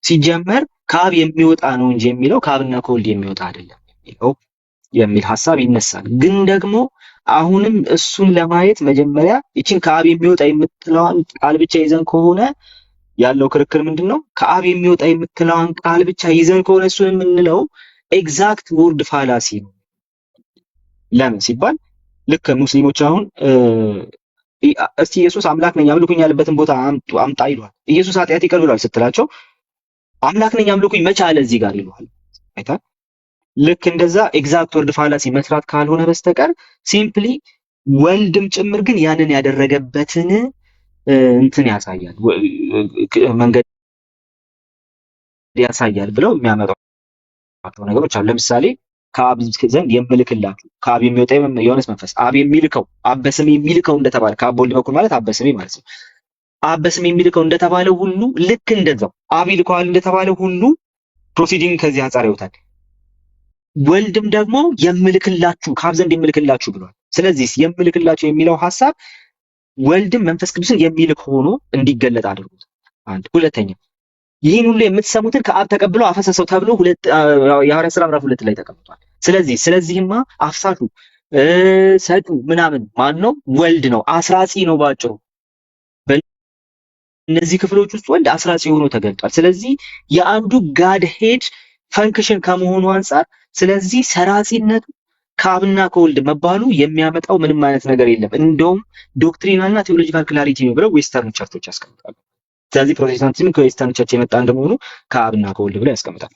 ሲጀመር ከአብ የሚወጣ ነው እንጂ የሚለው ከአብና ከወልድ የሚወጣ አይደለም የሚል ሐሳብ ይነሳል። ግን ደግሞ አሁንም እሱን ለማየት መጀመሪያ ይችን ከአብ የሚወጣ የምትለዋን ቃል ብቻ ይዘን ከሆነ ያለው ክርክር ምንድነው? ከአብ የሚወጣ የምትለዋን ቃል ብቻ ይዘን ከሆነ እሱን የምንለው ኤግዛክት ወርድ ፋላሲ ነው። ለምን ሲባል ልክ ሙስሊሞች አሁን እስቲ ኢየሱስ አምላክ ነኝ አምልኩኝ ያለበትን ቦታ አምጣ ይሏል። ኢየሱስ ኃጢአት ይቅር ብሏል ስትላቸው አምላክ ነኝ አምልኩኝ መቻ አለ እዚህ ጋር ይሏል። አይታ ልክ እንደዛ ኤግዛክት ወርድ ፋላሲ መስራት ካልሆነ በስተቀር ሲምፕሊ ወልድም ጭምር ግን ያንን ያደረገበትን እንትን ያሳያል፣ መንገድ ያሳያል ብለው የሚያመጣው ነገሮች አሉ። ለምሳሌ ከአብ ዘንድ የምልክላችሁ ከአብ የሚወጣ የዮሐንስ መንፈስ አብ የሚልከው አብ በስሜ የሚልከው እንደተባለ ከአብ በወልድ በኩል ማለት አብ በስሜ ማለት ነው። አብ በስሜ የሚልከው እንደተባለ ሁሉ ልክ እንደዛው አብ ይልከዋል እንደተባለ ሁሉ ፕሮሲዲንግ ከዚህ አንጻር ይወጣል። ወልድም ደግሞ የምልክላችሁ ከአብ ዘንድ የምልክላችሁ ብሏል። ስለዚህ የምልክላችሁ የሚለው ሐሳብ ወልድም መንፈስ ቅዱስን የሚልክ ሆኖ እንዲገለጥ አድርጎት አንድ። ሁለተኛ ይህን ሁሉ የምትሰሙትን ከአብ ተቀብሎ አፈሰሰው ተብሎ የሐዋርያት ሥራ ምዕራፍ 2 ላይ ተቀምጧል። ስለዚህማ አፍሳሹ ሰጡ ምናምን ማን ነው? ወልድ ነው፣ አስራጺ ነው። ባጭሩ በእነዚህ ክፍሎች ውስጥ ወልድ አስራጺ ሆኖ ተገልጧል። ስለዚህ የአንዱ ጋድ ሄድ ፈንክሽን ከመሆኑ አንጻር ስለዚህ ሰራጺነቱ ከአብና ከወልድ መባሉ የሚያመጣው ምንም አይነት ነገር የለም። እንደውም ዶክትሪናልና ቴዎሎጂካል ክላሪቲ ነው ብለው ዌስተርን ቸርቾች ያስቀምጣሉ። ስለዚህ ፕሮቴስታንቲዝም ከዌስተርን ቸርች የመጣ እንደመሆኑ ከአብና ከወልድ ብለው ያስቀምጣል።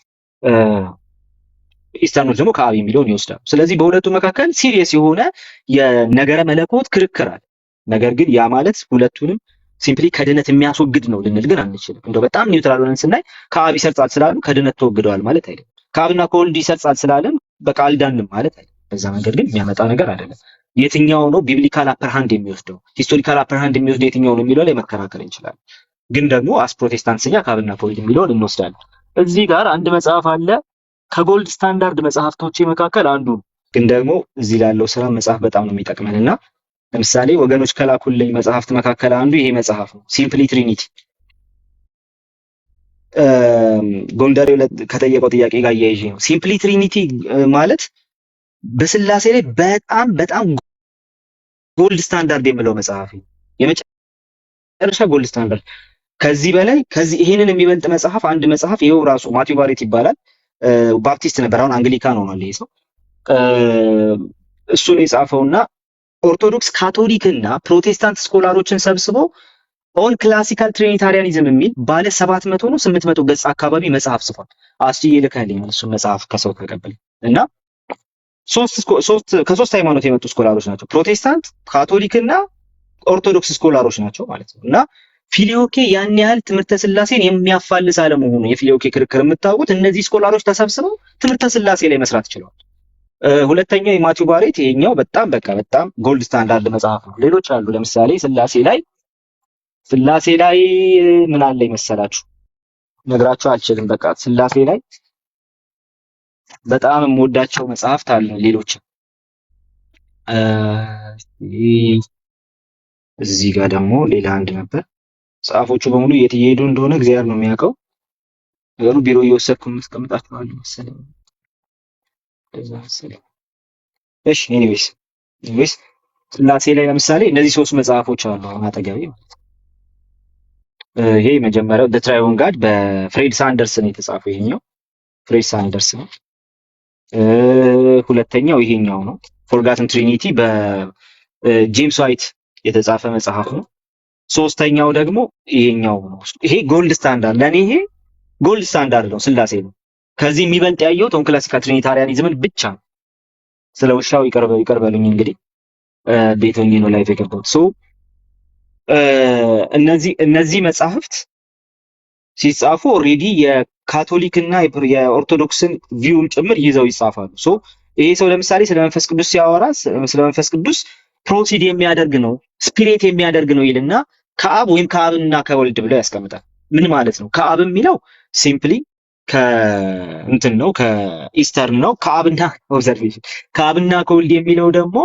ኢስተርኖች ደግሞ ከአብ የሚለውን ይወስዳሉ። ስለዚህ በሁለቱ መካከል ሲሪየስ የሆነ የነገረ መለኮት ክርክር አለ። ነገር ግን ያ ማለት ሁለቱንም ሲምፕሊ ከድነት የሚያስወግድ ነው ልንል ግን አንችልም። እንደው በጣም ኒውትራል ሆነን ስናይ ከአብ ይሰርጻል ስላሉ ከድነት ተወግደዋል ማለት አይደለም። ከአብና ከወልድ ይሰርጻል ስላለን በቃ አልዳንም ማለት አይደለም። በዛ መንገድ ግን የሚያመጣ ነገር አይደለም። የትኛው ነው ቢብሊካል አፐርሃንድ የሚወስደው ሂስቶሪካል አፐርሃንድ የሚወስደው የትኛው ነው የሚለው ላይ መከራከር እንችላለን። ግን ደግሞ አስ ፕሮቴስታንትኛ ከአብና ከወልድ የሚለውን እንወስዳለን። እዚህ ጋር አንድ መጽሐፍ አለ ከጎልድ ስታንዳርድ መጽሐፍቶቼ መካከል አንዱ፣ ግን ደግሞ እዚህ ላለው ስራ መጽሐፍ በጣም ነው የሚጠቅመንና ለምሳሌ ወገኖች ከላኩልኝ መጽሐፍት መካከል አንዱ ይሄ መጽሐፍ ነው፣ ሲምፕሊ ትሪኒቲ። ጎንደሬው ከጠየቀው ጥያቄ ጋር እያይዤ ነው። ሲምፕሊ ትሪኒቲ ማለት በስላሴ ላይ በጣም ጎልድ ስታንዳርድ የምለው መጽሐፍ ነው። የመጨረሻ ጎልድ ስታንዳርድ። ከዚህ በላይ ይሄንን የሚበልጥ መጽሐፍ አንድ መጽሐፍ ይሄው ራሱ ማቲው ባሬት ይባላል። ባፕቲስት ነበር፣ አሁን አንግሊካን ሆኗል ይሄ ሰው። እሱን የጻፈውና ኦርቶዶክስ ካቶሊክና ፕሮቴስታንት ስኮላሮችን ሰብስቦ ኦል ክላሲካል ትሪኒታሪያኒዝም የሚል ባለ 700 ነው 800 ገጽ አካባቢ መጽሐፍ ጽፏል። አስጪ ልከልኝ እሱ መጽሐፍ ከሰው ተቀበል እና ከሶስት ሃይማኖት የመጡ ስኮላሮች ናቸው። ፕሮቴስታንት፣ ካቶሊክና ኦርቶዶክስ ስኮላሮች ናቸው ማለት ነው። እና ፊሊዮኬ ያን ያህል ትምህርተ ስላሴን የሚያፋልስ አለመሆኑ የፊሊዮኬ ክርክር የምታውቁት እነዚህ ስኮላሮች ተሰብስበው ትምህርተ ስላሴ ላይ መስራት ችለዋል። ሁለተኛው የማቲው ባሬት ይሄኛው በጣም ጎልድ ስታንዳርድ መጽሐፍ ነው። ሌሎች አሉ። ለምሳሌ ስላሴ ላይ ምን አለ ይመሰላችሁ? ነግራችሁ አልችልም። በቃ ስላሴ ላይ በጣም የምወዳቸው መጽሐፍት አሉ። ሌሎች እዚህ ጋር ደግሞ ሌላ አንድ ነበር። መጽሐፎቹ በሙሉ የት እየሄዱ እንደሆነ እግዚአብሔር ነው የሚያውቀው። ነገሩ ቢሮ እየወሰድኩ የማስቀምጣቸዋለሁ መሰለኝ። እሺ ኤኒዌይስ ስላሴ ላይ ለምሳሌ እነዚህ ሶስት መጽሐፎች አሉ አሁን አጠገቤ ማለት ነው። ይሄ መጀመሪያው ዘ ትራይዩን ጋድ በፍሬድ ሳንደርስ ነው የተጻፈው። ይሄኛው ፍሬድ ሳንደርስ ነው። ሁለተኛው ይሄኛው ነው ፎርጋትን ትሪኒቲ በጄምስ ዋይት የተጻፈ መጽሐፍ ነው። ሶስተኛው ደግሞ ይሄኛው ነው። ይሄ ጎልድ ስታንዳርድ ለኔ ይሄ ጎልድ ስታንዳርድ ነው ስላሴ ነው። ከዚህ የሚበልጥ ያየሁት ኦን ክላሲካል ትሪኒታሪያኒዝምን ብቻ ነው። ስለ ውሻው ይቀርበሉኝ እንግዲህ ቤቶኝ ነው ላይፍ የገባሁት። እነዚህ መጽሐፍት ሲጻፉ ኦልሬዲ የካቶሊክና የኦርቶዶክስን ቪውም ጭምር ይዘው ይጻፋሉ። ሶ ይሄ ሰው ለምሳሌ ስለ መንፈስ ቅዱስ ሲያወራ ስለ መንፈስ ቅዱስ ፕሮሲድ የሚያደርግ ነው፣ ስፒሪት የሚያደርግ ነው ይልና ከአብ ወይም ከአብና ከወልድ ብለው ያስቀምጣል። ምን ማለት ነው? ከአብ የሚለው ሲምፕሊ ከእንትን ነው፣ ከኢስተርን ነው። ኦብዘርቬሽን ከአብና ከወልድ የሚለው ደግሞ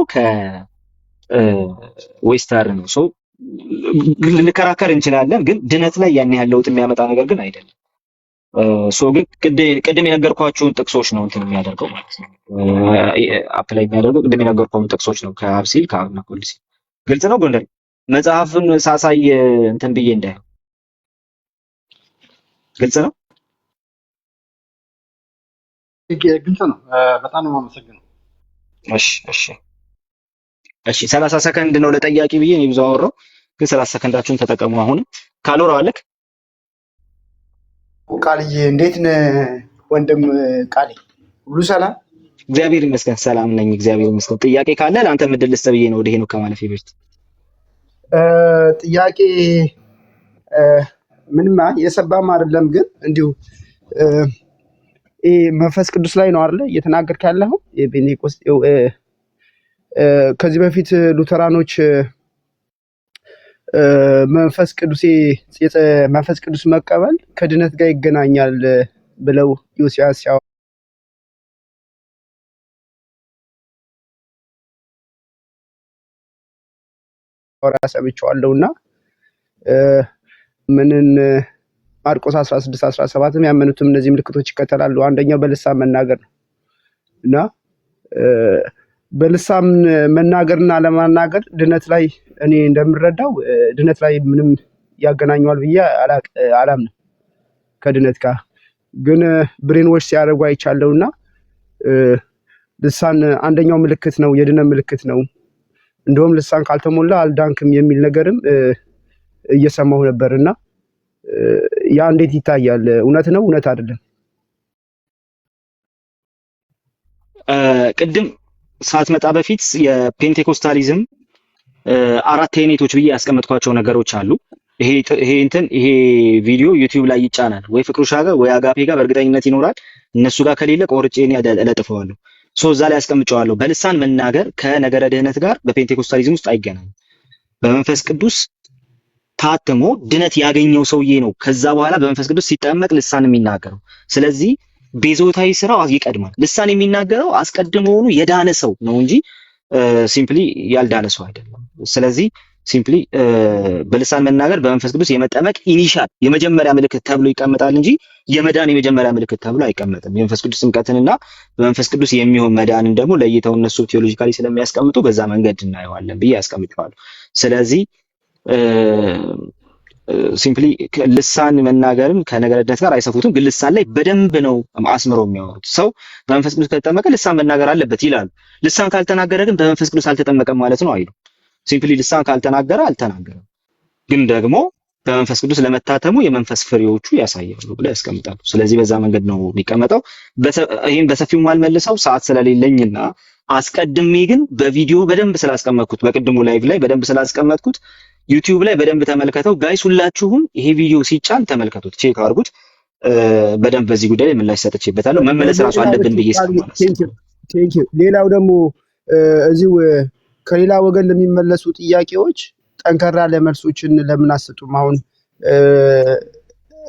ከዌስተርን ነው። ሶ ልንከራከር እንችላለን፣ ግን ድነት ላይ ያን ያህል ለውጥ የሚያመጣ ነገር ግን አይደለም። ሶ ግን ቅድም የነገርኳችሁን ጥቅሶች ነው እንትን የሚያደርገው ማለት ነው። አፕላይ የሚያደርገው ቅድም የነገርኳችሁን ጥቅሶች ነው። ከአብ ሲል ከአብና ከወልድ ሲል ግልጽ ነው። ጎንደር መጽሐፍን ሳሳይ እንትን ብዬ እንዳይሆን ግልጽ ነው። ግልጽ ነው። በጣም ነው የማመሰግነው። እሺ 30 ሰከንድ ነው ለጠያቂ ብዬ እኔ ብዙ አወራሁ፣ ግን 30 ሰከንዳችሁን ተጠቀሙ። አሁን ካልወራው አለክ ቃልዬ እንዴት ነህ ወንድም ቃሌ? ሁሉ ሰላም? እግዚአብሔር ይመስገን ሰላም ነኝ፣ እግዚአብሔር ይመስገን። ጥያቄ ካለ ለአንተ ምድል ልስጥ ብዬ ነው ወደ ሄኖክ ከማለፌ በፊት። ጥያቄ ምንም የሰባም አይደለም፣ ግን እንዲሁ መንፈስ ቅዱስ ላይ ነው አይደል እየተናገርክ ያለው? የጴንጤቆስጤ ከዚህ በፊት ሉተራኖች መንፈስ ቅዱስ መቀበል ከድነት ጋር ይገናኛል ብለው ዮሲያስ ሲያወራ ሰምቼዋለሁና ምንን ማርቆስ 16:17 ያመኑትም እነዚህ ምልክቶች ይከተላሉ። አንደኛው በልሳን መናገር ነው እና በልሳን መናገርና ለማናገር ድነት ላይ እኔ እንደምረዳው ድነት ላይ ምንም ያገናኘዋል ብዬ አላምንም። ከድነት ጋር ግን ብሬን ዎሽ ሲያደርጉ አይቻለሁና ልሳን አንደኛው ምልክት ነው፣ የድነት ምልክት ነው። እንደውም ልሳን ካልተሞላ አልዳንክም የሚል ነገርም እየሰማሁ ነበርና ያ እንዴት ይታያል? እውነት ነው? እውነት አይደለም? ቅድም ሳትመጣ በፊት የፔንቴኮስታሊዝም አራት አይነቶች ብዬ ያስቀመጥኳቸው ነገሮች አሉ። ይሄ ቪዲዮ ዩቲዩብ ላይ ይጫናል ወይ ፍቅሩሻ ጋር ወይ አጋፔ ጋር በእርግጠኝነት ይኖራል። እነሱ ጋር ከሌለ ቆርጬ እኔ እለጥፈዋለሁ። እዛ ላይ ያስቀምጨዋለሁ። በልሳን መናገር ከነገረ ድህነት ጋር በፔንቴኮስታሊዝም ውስጥ አይገናኝም። በመንፈስ ቅዱስ ታትሞ ድነት ያገኘው ሰውዬ ነው ከዛ በኋላ በመንፈስ ቅዱስ ሲጠመቅ ልሳን የሚናገረው። ስለዚህ ቤዞታዊ ስራው ይቀድማል። ልሳን የሚናገረው አስቀድሞውኑ የዳነ ሰው ነው እንጂ ሲምፕሊ ያልዳነ ሰው አይደለም። ስለዚህ ሲምፕሊ በልሳን መናገር በመንፈስ ቅዱስ የመጠመቅ ኢኒሻል የመጀመሪያ ምልክት ተብሎ ይቀመጣል እንጂ የመዳን የመጀመሪያ ምልክት ተብሎ አይቀመጥም። የመንፈስ ቅዱስ ጥምቀትንና በመንፈስ ቅዱስ የሚሆን መዳንን ደግሞ ለይተው እነሱ ቴዎሎጂካሊ ስለሚያስቀምጡ በዛ መንገድ እናየዋለን ብዬ ያስቀምጠዋለሁ። ስለዚህ ሲምፕሊ ልሳን መናገርን ከነገረ ድነት ጋር አይሰፉትም፣ ግን ልሳን ላይ በደንብ ነው አስምረው የሚያወሩት። ሰው በመንፈስ ቅዱስ ከተጠመቀ ልሳን መናገር አለበት ይላሉ። ልሳን ካልተናገረ ግን በመንፈስ ቅዱስ አልተጠመቀም ማለት ነው አይሉ። ሲምፕሊ ልሳን ካልተናገረ አልተናገረም፣ ግን ደግሞ በመንፈስ ቅዱስ ለመታተሙ የመንፈስ ፍሬዎቹ ያሳያሉ ብለው ያስቀምጣሉ። ስለዚህ በዛ መንገድ ነው የሚቀመጠው። ይህን በሰፊው ማልመልሰው ሰዓት ስለሌለኝና አስቀድሜ ግን በቪዲዮ በደንብ ስላስቀመጥኩት በቅድሙ ላይቭ ላይ በደንብ ስላስቀመጥኩት ዩቲዩብ ላይ በደንብ ተመልከተው ጋይስ። ሁላችሁም ይሄ ቪዲዮ ሲጫን ተመልከቱት፣ ቼክ አድርጉት። በደንብ በዚህ ጉዳይ ላይ ምላሽ ሰጥቼበታለሁ። መመለስ ራሱ አለብን ብዬ ቴንክ ዩ። ሌላው ደግሞ እዚሁ ከሌላ ወገን ለሚመለሱ ጥያቄዎች ጠንከራ ለመልሶችን ለምን አሰጡም? አሁን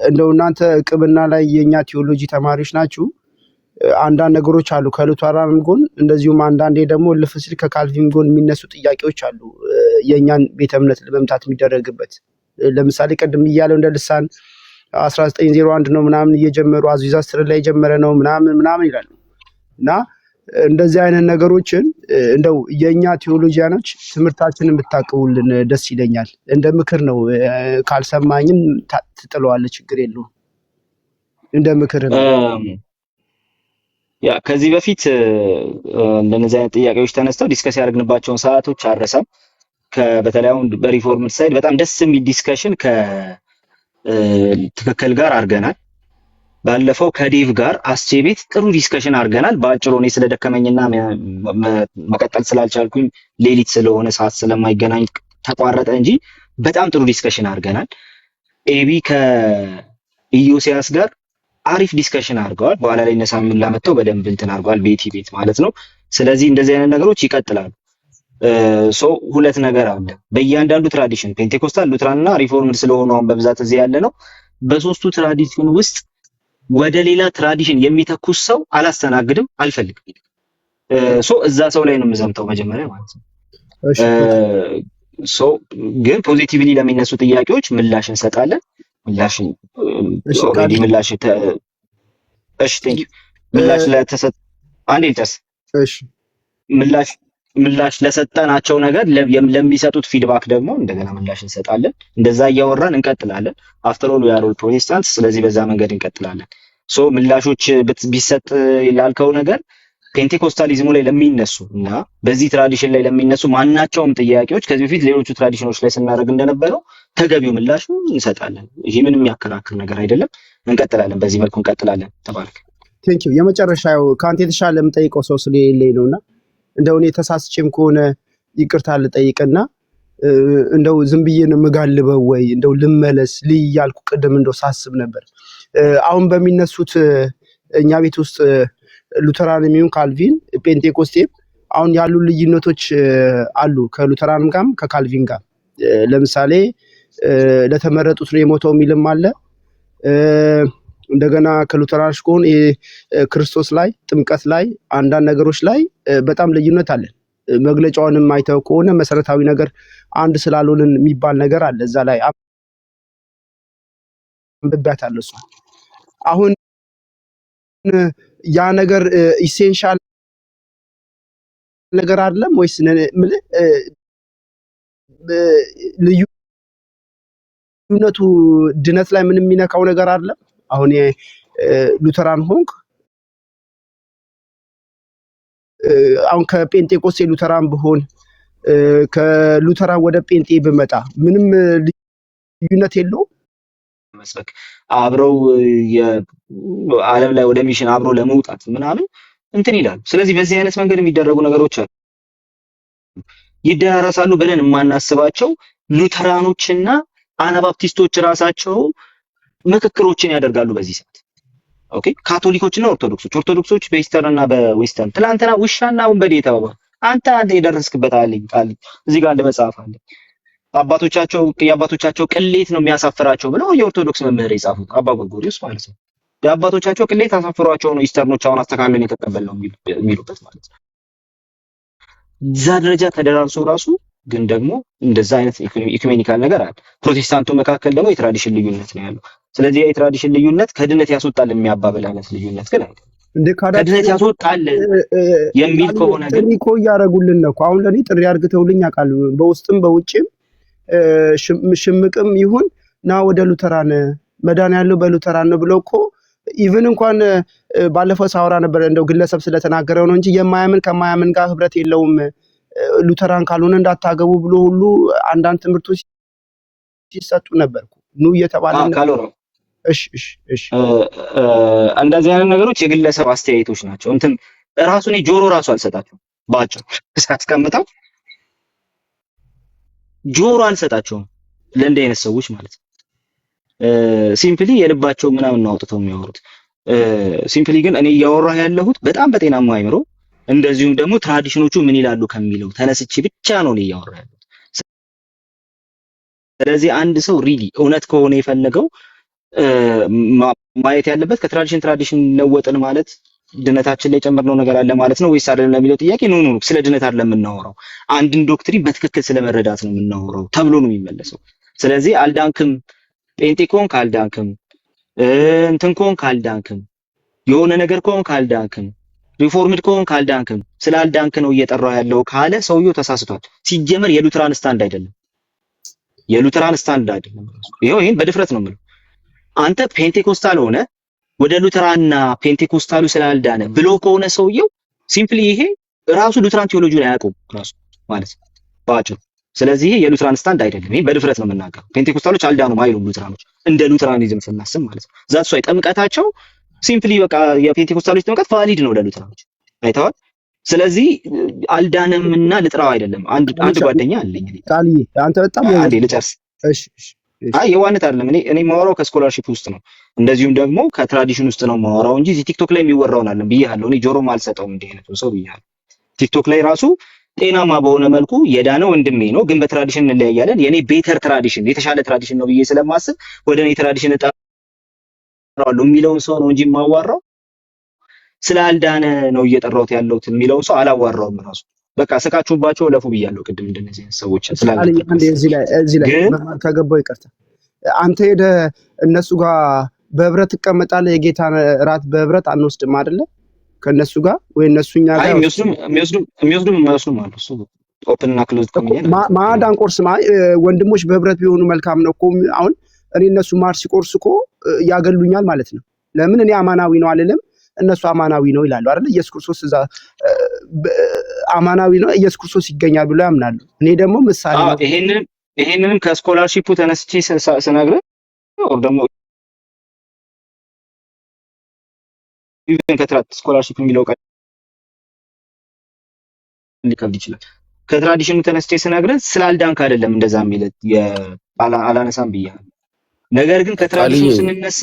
እንደው እናንተ ቅብና ላይ የኛ ቴዎሎጂ ተማሪዎች ናችሁ። አንዳንድ ነገሮች አሉ ከሉተራን ጎን፣ እንደዚሁም አንዳንዴ ደግሞ ልፍ ሲል ከካልቪን ጎን የሚነሱ ጥያቄዎች አሉ የኛን ቤተ እምነት ለመምታት የሚደረግበት። ለምሳሌ ቅድም እያለው እንደ ልሳን 1901 ነው ምናምን እየጀመሩ አዚዛ ስትር ላይ የጀመረ ነው ምናምን ይላሉ። እና እንደዚህ አይነት ነገሮችን እንደው የኛ ቴዎሎጂያኖች ትምህርታችንን ብታቅቡልን ደስ ይለኛል። እንደ ምክር ነው፣ ካልሰማኝም ትጥለዋለህ፣ ችግር የለውም። እንደ ምክር ነው። ያ ከዚህ በፊት እንደነዚህ አይነት ጥያቄዎች ተነስተው ዲስከስ ያደርግንባቸውን ሰዓቶች አረሳም። በተለይ አሁን በሪፎርምድ ሳይድ በጣም ደስ የሚል ዲስከሽን ከትክክል ጋር አድርገናል። ባለፈው ከዴቭ ጋር አስቼ ቤት ጥሩ ዲስከሽን አድርገናል። በአጭሩ እኔ ስለደከመኝና መቀጠል ስላልቻልኩኝ ሌሊት ስለሆነ ሰዓት ስለማይገናኝ ተቋረጠ እንጂ በጣም ጥሩ ዲስከሽን አድርገናል። ኤቢ ከኢዮስያስ ጋር አሪፍ ዲስከሽን አድርገዋል። በኋላ ላይ እነ ሳሙኤል ላመጣው በደንብ እንትን አድርገዋል፣ ቤቲ ቤት ማለት ነው። ስለዚህ እንደዚህ አይነት ነገሮች ይቀጥላሉ። ሁለት ነገር አለ በእያንዳንዱ ትራዲሽን፣ ፔንቴኮስታል፣ ሉትራን እና ሪፎርምድ ስለሆኑ አሁን በብዛት እዚህ ያለ ነው። በሶስቱ ትራዲሽን ውስጥ ወደ ሌላ ትራዲሽን የሚተኩስ ሰው አላስተናግድም፣ አልፈልግም። እዛ ሰው ላይ ነው የምዘምተው መጀመሪያ ማለት ነው። ግን ፖዚቲቭሊ ለሚነሱ ጥያቄዎች ምላሽ እንሰጣለን። ምላሽ ምላሽ ለሰጠናቸው ነገር ለሚሰጡት ፊድባክ ደግሞ እንደገና ምላሽ እንሰጣለን። እንደዛ እያወራን እንቀጥላለን። አፍተር ኦል ዊ አር ኦል ፕሮቴስታንትስ። ስለዚህ በዛ መንገድ እንቀጥላለን። ምላሾች ቢሰጥ ላልከው ነገር ፔንቴኮስታሊዝሙ ላይ ለሚነሱ እና በዚህ ትራዲሽን ላይ ለሚነሱ ማናቸውም ጥያቄዎች ከዚህ በፊት ሌሎቹ ትራዲሽኖች ላይ ስናደርግ እንደነበረው ተገቢው ምላሽ እንሰጣለን። ይሄ ምንም የሚያከራክር ነገር አይደለም። እንቀጥላለን፣ በዚህ መልኩ እንቀጥላለን። ተባረክ። ቴንክ ዩ። የመጨረሻው ከአንተ የተሻለ የምጠይቀው ሰው ስለሌለኝ ነውና እንደው እኔ ተሳስቼም ከሆነ ይቅርታ ልጠይቅና እንደው ዝም ብዬ ነው የምጋልበው ወይ እንደው ልመለስ ልያልኩ ቅድም እንደው ሳስብ ነበር። አሁን በሚነሱት እኛ ቤት ውስጥ ሉተራን የሚሆን ካልቪን ፔንቴኮስቴም አሁን ያሉ ልዩነቶች አሉ ከሉተራንም ጋርም ከካልቪን ጋር። ለምሳሌ ለተመረጡት ነው የሞተው የሚልም አለ። እንደገና ከሉተራኖች ከሆነ ክርስቶስ ላይ ጥምቀት ላይ አንዳንድ ነገሮች ላይ በጣም ልዩነት አለ። መግለጫውንም አይተው ከሆነ መሰረታዊ ነገር አንድ ስላልሆንን የሚባል ነገር አለ። እዛ ላይ አንብቤያታለሁ። እሱ አሁን ያ ነገር ኢሴንሻል ነገር አይደለም ወይስ ልዩነቱ ድነት ላይ ምንም የሚነካው ነገር አይደለም? አሁን ሉተራን ሆንክ አሁን ከጴንጤቆስቴ ሉተራን ብሆን ከሉተራን ወደ ጴንጤ ብመጣ ምንም ልዩነት የለውም። መስበክ አብረው የዓለም ላይ ወደ ሚሽን አብረው ለመውጣት ምናምን እንትን ይላሉ። ስለዚህ በዚህ አይነት መንገድ የሚደረጉ ነገሮች አሉ። ይደራረሳሉ ብለን የማናስባቸው ሉተራኖችና አናባፕቲስቶች ራሳቸው ምክክሮችን ያደርጋሉ በዚህ ሰዓት። ኦኬ ካቶሊኮችና ኦርቶዶክሶች በኢስተርን እና በዌስተርን ትላንትና ውሻና ወንበዴ ተባባሉ። አንተ የደረስክበት አለኝ ቃል እዚህ ጋር እንደ መጽሐፍ አለ። የአባቶቻቸው ቅሌት ነው የሚያሳፍራቸው ብለው የኦርቶዶክስ መምህር የጻፉት አባ ጎርጎርዮስ ማለት ነው። የአባቶቻቸው ቅሌት አሳፍሯቸው ነው ኢስተርኖች አሁን አስተካክለን የተቀበልነው የሚሉበት ማለት ነው። እዛ ደረጃ ተደራርሶ ራሱ ግን ደግሞ እንደዛ አይነት ኢኩሜኒካል ነገር አለ። ፕሮቴስታንቱ መካከል ደግሞ የትራዲሽን ልዩነት ነው ያለው። ስለዚህ የትራዲሽን ልዩነት ከድነት ያስወጣል የሚያባብል አይነት ልዩነት ግን አይደለም። ከድነት ያስወጣል የሚል ከሆነ ግን እኮ እያደረጉልን ነው። አሁን ለኔ ጥሪ አድርገውልኝ ያውቃል። በውስጥም በውጭም ሽምቅም ይሁን ና ወደ ሉተራን መዳን ያለው በሉተራን ነው ብለው እኮ ኢቭን እንኳን ባለፈው ሳወራ ነበር እንደው ግለሰብ ስለተናገረው ነው እንጂ የማያምን ከማያምን ጋር ህብረት የለውም ሉተራን ካልሆነ እንዳታገቡ ብሎ ሁሉ አንዳንድ ትምህርቶች ሲሰጡ ነበርኩ ኑ እየተባለ ነው። እሺ እንደዚህ አይነት ነገሮች የግለሰብ አስተያየቶች ናቸው። እንትን ራሱን ጆሮ ራሱ አልሰጣቸውም። ባጭሩ ሳስቀምጠው ጆሮ አልሰጣቸውም ለእንደ አይነት ሰዎች ማለት ነው። ሲምፕሊ የልባቸው ምናምን ነው አውጥተው የሚያወሩት። ሲምፕሊ ግን እኔ እያወራሁ ያለሁት በጣም በጤናማ አይምሮ እንደዚሁም ደግሞ ትራዲሽኖቹ ምን ይላሉ ከሚለው ተነስቼ ብቻ ነው እያወራሁ ያለሁት። ስለዚህ አንድ ሰው ሪሊ እውነት ከሆነ የፈለገው ማየት ያለበት ከትራዲሽን ለወጥን ማለት ድነታችን ላይ ጨመርነው ነገር አለ ማለት ነው ወይስ አይደለም ለሚለው ጥያቄ ኖ ስለ ድነት አይደለም የምናወራው፣ አንድን ዶክትሪን በትክክል ስለመረዳት ነው የምናወራው ተብሎ ነው የሚመለሰው። ስለዚህ አልዳንክም፣ ጴንጤ ከሆንክ አልዳንክም፣ እንትን ከሆንክ አልዳንክም፣ የሆነ ነገር ከሆንክ አልዳንክም፣ ሪፎርምድ ከሆንክ አልዳንክም፣ ስለ አልዳንክ ነው እየጠራው ያለው ካለ ሰውየው ተሳስቷል። ሲጀመር የሉተራን ስታንድ አይደለም፣ ይሄን በድፍረት ነው የምለው። አንተ ፔንቴኮስታል ሆነ ወደ ሉተራንና ፔንቴኮስታሉ ስላልዳነ ብሎ ከሆነ ሰውየው ሲምፕሊ ይሄ ራሱ ሉተራን ቴዎሎጂን አያውቁም ራሱ ማለት ነው ባጭሩ። ስለዚህ ይሄ የሉተራን ስታንድ አይደለም። ይሄ በድፍረት ነው የምናገረው። ፔንቴኮስታሎች አልዳኑም አይሉም ሉተራኖች እንደ ሉተራኒዝም ስናስብ ማለት ነው። ዛት ሷይ ጥምቀታቸው ሲምፕሊ በቃ የፔንቴኮስታሎች ጥምቀት ቫሊድ ነው ለሉተራኖች አይተዋል። ስለዚህ አልዳነምና ልጥራው አይደለም። አንድ ጓደኛ አለኝ ቃሊ አንተ በጣም አንዴ ልጨርስ እሺ እሺ እሺ አይ የዋነት አይደለም። እኔ የማወራው ከስኮላርሺፕ ውስጥ ነው፣ እንደዚሁም ደግሞ ከትራዲሽን ውስጥ ነው የማወራው እንጂ እዚህ ቲክቶክ ላይ የሚወራውን አይደለም ብዬሃለሁ። እኔ ጆሮም አልሰጠውም እንዲህ አይነት ሰው ብዬሃለሁ። ቲክቶክ ላይ ራሱ ጤናማ በሆነ መልኩ የዳነ ወንድሜ ነው፣ ግን በትራዲሽን እንለያያለን። የኔ ቤተር ትራዲሽን የተሻለ ትራዲሽን ነው ብዬ ስለማስብ ወደ እኔ ትራዲሽን እጠራዋለሁ የሚለውን ሰው ነው እንጂ የማዋራው ስላልዳነ ነው እየጠራሁት ያለሁት የሚለውን ሰው አላዋራውም። ራሱ በቃ ስቃችሁባቸው ለፉ ብያለሁ ቅድም እንደነዚህ ሰዎች ስላልዳነ። እዚህ ላይ መማር ከገባው ይቅርታ፣ አንተ ሄደህ እነሱ ጋር በህብረት ትቀመጣለህ። የጌታን እራት በህብረት አንወስድም አይደለ? ከነሱ ጋር ወይ እነሱኛ ጋር የሚወስዱም አሉ። እሱ ኦፕን እና ክሎዝ ኮሚኒየን ማዕድ አንቆርስም። ወንድሞች በህብረት ቢሆኑ መልካም ነው እኮ። አሁን እኔ እነሱ ማር ሲቆርስ እኮ ያገሉኛል ማለት ነው። ለምን? እኔ አማናዊ ነው አልልም፣ እነሱ አማናዊ ነው ይላሉ አይደል? ኢየሱስ ክርስቶስ እዛ አማናዊ ነው፣ ኢየሱስ ክርስቶስ ይገኛል ብሎ ያምናሉ። እኔ ደግሞ ምሳሌ ነው። ይሄንንም ከስኮላርሺፑ ተነስቼ ስነግርህ ኦር ደግሞ ኢቭን ከትራት ስኮላርሺፕ የሚለው ቃል ሊከብድ ይችላል። ከትራዲሽኑ ተነስቼ ስነግርህ ስላልዳንክ አይደለም እንደዛ የሚለት አላነሳም ብያለሁ። ነገር ግን ከትራዲሽኑ ስንነሳ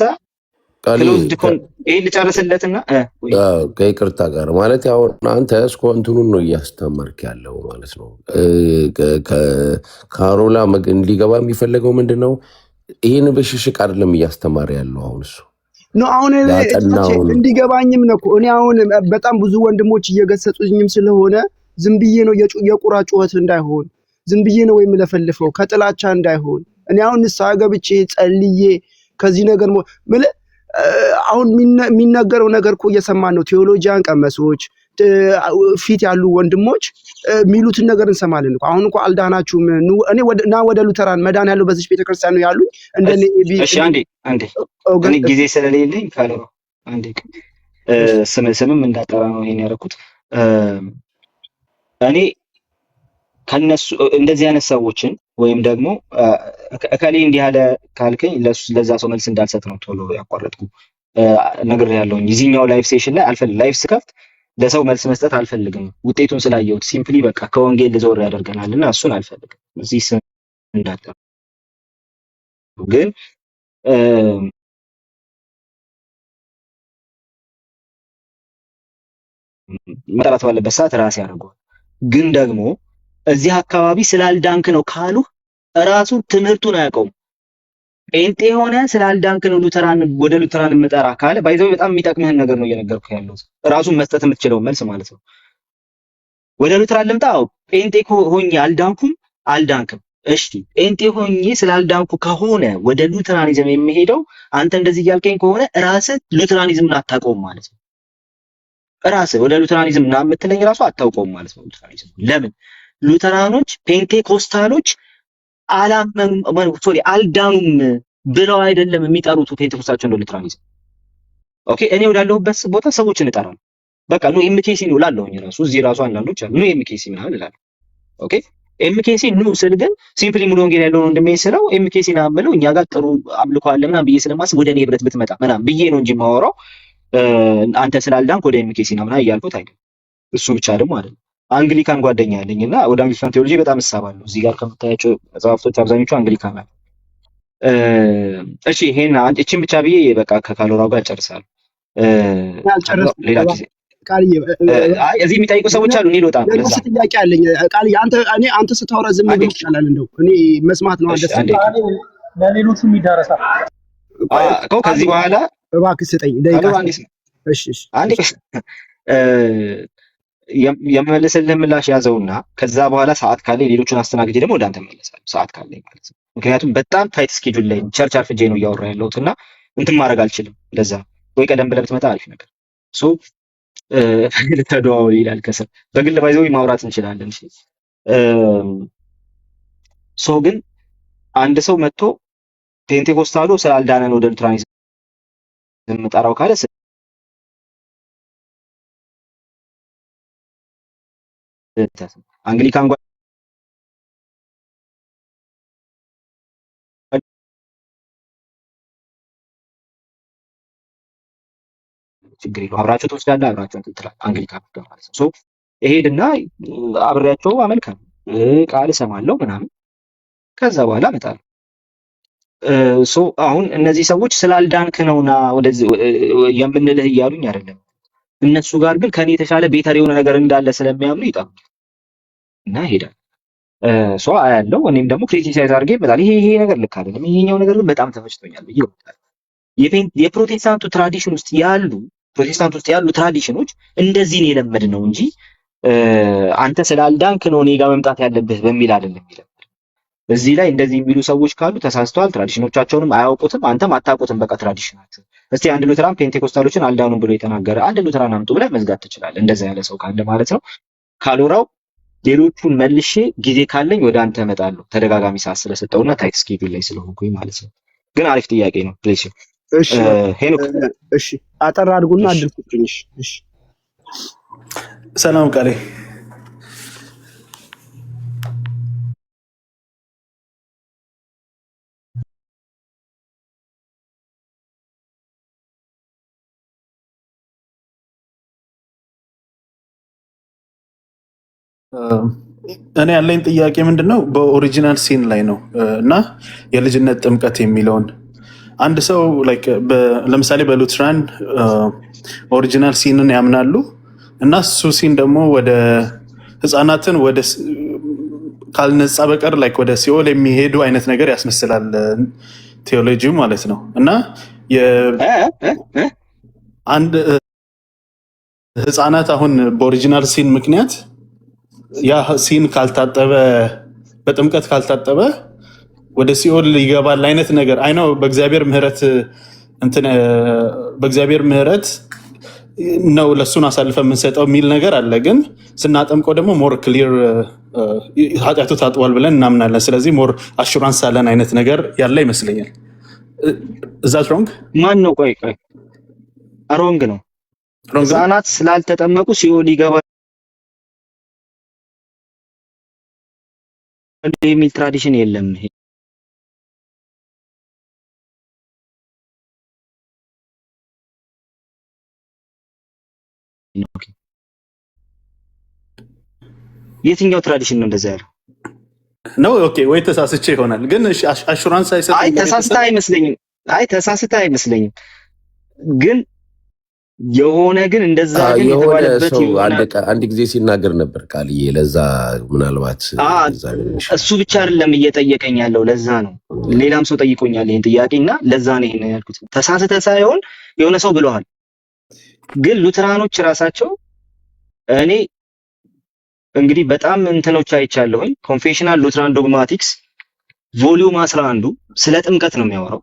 ይሄን ልጨርስለትና ከይቅርታ ጋር ማለት አሁን አንተ እንትኑን ነው እያስተማርክ ያለው ማለት ነው። ካሮላ እንዲገባ የሚፈለገው ምንድን ነው? ይህን በሽሽቅ አይደለም እያስተማር ያለው አሁን እሱ ነው። አሁን እንዲገባኝም ነው እኮ እኔ አሁን በጣም ብዙ ወንድሞች እየገሰጹኝም ስለሆነ ዝም ብዬ ነው የቁራ ጩኸት እንዳይሆን፣ ዝም ብዬ ነው የምለፈልፈው ከጥላቻ እንዳይሆን። እኔ አሁን ንስሐ ገብቼ ጸልዬ ከዚህ ነገር አሁን የሚነገረው ነገር እኮ እየሰማን ነው። ቴዎሎጂያን ቀመሶች ፊት ያሉ ወንድሞች የሚሉትን ነገር እንሰማለን እኮ። አሁን እኮ አልዳናችሁም፣ እኔ ወደ ሉተራን መዳን ያለው በዚህ ቤተክርስቲያን ነው ያሉኝ። እንደኔ እሺ አንዴ እኔ ጊዜ ስለሌለኝ ካለው አንዴ ስምም እንዳጠራ ነው ይሄን ያደረኩት። እኔ ከነሱ እንደዚህ አይነት ሰዎችን ወይም ደግሞ እከሌ እንዲህ ያለ ካልከኝ ለዛ ሰው መልስ እንዳልሰጥ ነው ቶሎ ያቋረጥኩ ነገር ያለው። እዚህኛው ላይፍ ሴሽን ላይ አልፈልግም። ላይፍ ስከፍት ለሰው መልስ መስጠት አልፈልግም። ውጤቱን ስላየሁት ሲምፕሊ በቃ ከወንጌል ልዞር ያደርገናልና እሱን አልፈልግም። እዚህ ስም እንዳጠራ ግን መጠራት ባለበት ሰዓት ራሴ ያደርገዋል። ግን ደግሞ እዚህ አካባቢ ስላልዳንክ ነው ካሉ ራሱ ትምህርቱን አያውቀውም። ጴንጤ ሆነ ስላልዳንክ ነው ወደ ሉተራን የምጠራ ካለ ባይዘው በጣም የሚጠቅምህን ነገር ነው እየነገርኩህ ያለሁት። ራሱን መስጠት የምትችለው መልስ ማለት ነው። ወደ ሉተራን ልምጣ? ጴንጤ ሆኜ አልዳንክም። እሺ ጴንጤ ሆኜ ስላልዳንኩ ከሆነ ወደ ሉተራኒዝም የሚሄደው አንተ እንደዚህ እያልከኝ ከሆነ ራስህ ሉተራኒዝምን አታውቀውም ማለት ነው። ራስህ ወደ ሉተራኒዝም ና የምትለኝ ራሱ አታውቀውም ማለት ነው። ሉተራኒዝም ለምን ሉተራኖች ፔንቴኮስታሎች አልዳኑም ብለው አይደለም የሚጠሩት ፔንቴኮስታቸው እንደ ሉተራኒዝም። ኦኬ እኔ ወዳለሁበት ቦታ ሰዎችን እጠራለሁ። በቃ ኑ ኤምኬሲ ነው እላለሁኝ። ራሱ እዚህ ራሱ አንዳንዶች አሉ ኑ ኤምኬሲ ምናምን እላለሁ። ኦኬ ኤምኬሲ ኑ ስል ግን ሲምፕሊ ሙሉ ወንጌል ያለውን እንደሜ ስለው ኤምኬሲ ና ብለው እኛ ጋር ጥሩ አምልኮ አለ ምናምን ብዬ ስለማስብ ወደ እኔ ህብረት ብትመጣ ምናምን ብዬ ነው እንጂ የማወራው አንተ ስላልዳንክ ወደ ኤምኬሲ ና ምናምን እያልኩት አይደለም። እሱ ብቻ ደግሞ አይደለም። አንግሊካን ጓደኛ ያለኝና ወደ አንግሊካን ቴዎሎጂ በጣም እሳባለሁ። እዚህ ጋር ከምታያቸው መጽሐፍቶች አብዛኞቹ አንግሊካን ናቸው። እሺ ይሄን እቺን ብቻ ብዬ በቃ ከካሎራው ጋር ጨርሳለሁ። ሌላ ጊዜ እዚህ የሚጠይቁ ሰዎች አሉ። እኔ ልወጣ ነው። ለዛ ጥያቄ አለኝ ቃል አንተ ስታወራ ዝም ብሎ ይችላል። እንደው እኔ መስማት ነው አደስ ለሌሎቹም ይዳረሳል እኮ ከዚህ በኋላ እባክህ ስጠኝ ደቂቃ። እሺ እሺ አንዴ የምመልስልህ ምላሽ ያዘውና ከዛ በኋላ ሰዓት ካለኝ ሌሎቹን አስተናግጄ ደግሞ ወደ አንተ እመለሳለሁ። ሰዓት ካለኝ ማለት ነው። ምክንያቱም በጣም ታይት ስኬጁል ላይ ቸርች አርፍጄ ነው እያወራ ያለሁት እና እንትን ማድረግ አልችልም። ለዛ ወይ ቀደም ብለህ ብትመጣ አሪፍ ነገር ሶ ልተደዋወል ይላል ከስር በግል ባይዘው ማውራት እንችላለን። እሺ ሶ ግን አንድ ሰው መጥቶ ፔንቴኮስታሉ ስላልዳነ ነው ወደ ሉተራኒዝም የምጠራው ካለ አንግሊካን ችግር የለውም። አብራቸው ትወስዳለህ፣ አብራቸው እንትን ትላለህ። አንግሊካን ማለት ነው። ሶ እሄድና አብሬያቸው አመልካለሁ፣ ቃል እሰማለሁ ምናምን። ከዛ በኋላ እመጣለሁ። አሁን እነዚህ ሰዎች ስላልዳንክ ነውና ወደዚህ የምንልህ እያሉኝ አይደለም። እነሱ ጋር ግን ከኔ የተሻለ ቤተር የሆነ ነገር እንዳለ ስለሚያምኑ ይጣሉ እና ይሄዳል። አያለው እኔም ደግሞ ክሪቲሳይዝ አድርጌ ይመጣል። ይሄ ነገር ልክ አይደለም፣ ይሄኛው ነገር ግን በጣም ተመችቶኛል ብዬ ይወጣል። የፕሮቴስታንቱ ትራዲሽን ውስጥ ያሉ ትራዲሽኖች እንደዚህ ነው የለመድነው እንጂ አንተ ስላልዳንክ ነው እኔ ጋር መምጣት ያለብህ በሚል አይደለም የሚለው። እዚህ ላይ እንደዚህ የሚሉ ሰዎች ካሉ ተሳስተዋል። ትራዲሽኖቻቸውንም አያውቁትም፣ አንተም አታውቁትም። በቃ ትራዲሽናቸው እስቲ አንድ ሉተራን ፔንቴኮስታሎችን አልዳኑም ብሎ የተናገረ አንድ ሉተራን አምጡ ብለህ መዝጋት ትችላለህ። እንደዛ ያለ ሰው ካለ ማለት ነው። ካልወራው ሌሎቹን መልሼ ጊዜ ካለኝ ወደ አንተ እመጣለሁ። ተደጋጋሚ ሰዓት ስለሰጠውና ታይት ስኬጁል ላይ ስለሆንኩኝ ማለት ነው። ግን አሪፍ ጥያቄ ነው ፕሌስ። እሺ ሄኖክ፣ እሺ አጠር አድርጉና አድል ቁጥኝ። እሺ ሰላም ቃሌ እኔ ያለኝ ጥያቄ ምንድነው በኦሪጂናል ሲን ላይ ነው እና የልጅነት ጥምቀት የሚለውን አንድ ሰው ለምሳሌ በሉትራን ኦሪጂናል ሲንን ያምናሉ እና እሱ ሲን ደግሞ ወደ ህፃናትን ወደ ካልነጻ በቀር ወደ ሲኦል የሚሄዱ አይነት ነገር ያስመስላል ቴዎሎጂው ማለት ነው። እና አንድ ህፃናት አሁን በኦሪጂናል ሲን ምክንያት ያ ሲን ካልታጠበ በጥምቀት ካልታጠበ ወደ ሲኦል ይገባል አይነት ነገር አይነው። በእግዚአብሔር ምህረት ነው ለሱን አሳልፈ የምንሰጠው የሚል ነገር አለ። ግን ስናጠምቀው ደግሞ ሞር ክሊር ኃጢአቱ ታጥቧል ብለን እናምናለን። ስለዚህ ሞር አሹራንስ አለን አይነት ነገር ያለ ይመስለኛል። እዛት ሮንግ ማን ነው? ቆይ ሮንግ ነው። ህፃናት ስላልተጠመቁ ሲኦል ይገባል የሚል ትራዲሽን የለም። የትኛው ትራዲሽን ነው እንደዛ ያለው ነው? ኦኬ ወይ ተሳስቼ ይሆናል። ግን አሹራንስ አይሰጥም። ተሳስታ አይመስለኝም። ግን የሆነ ግን እንደዛ ግን የተባለበት አንድ ጊዜ ሲናገር ነበር ቃልዬ። ለዛ ምናልባት እሱ ብቻ አይደለም እየጠየቀኝ ያለው፣ ለዛ ነው ሌላም ሰው ጠይቆኛል ይሄን ጥያቄና ለዛ ነው ይሄን ያልኩት። ተሳስተ ሳይሆን የሆነ ሰው ብለዋል። ግን ሉተራኖች ራሳቸው እኔ እንግዲህ በጣም እንትኖች አይቻለሁኝ። ኮንፌሽናል ሉተራን ዶግማቲክስ ቮሊዩም 11 ስለ ጥምቀት ነው የሚያወራው።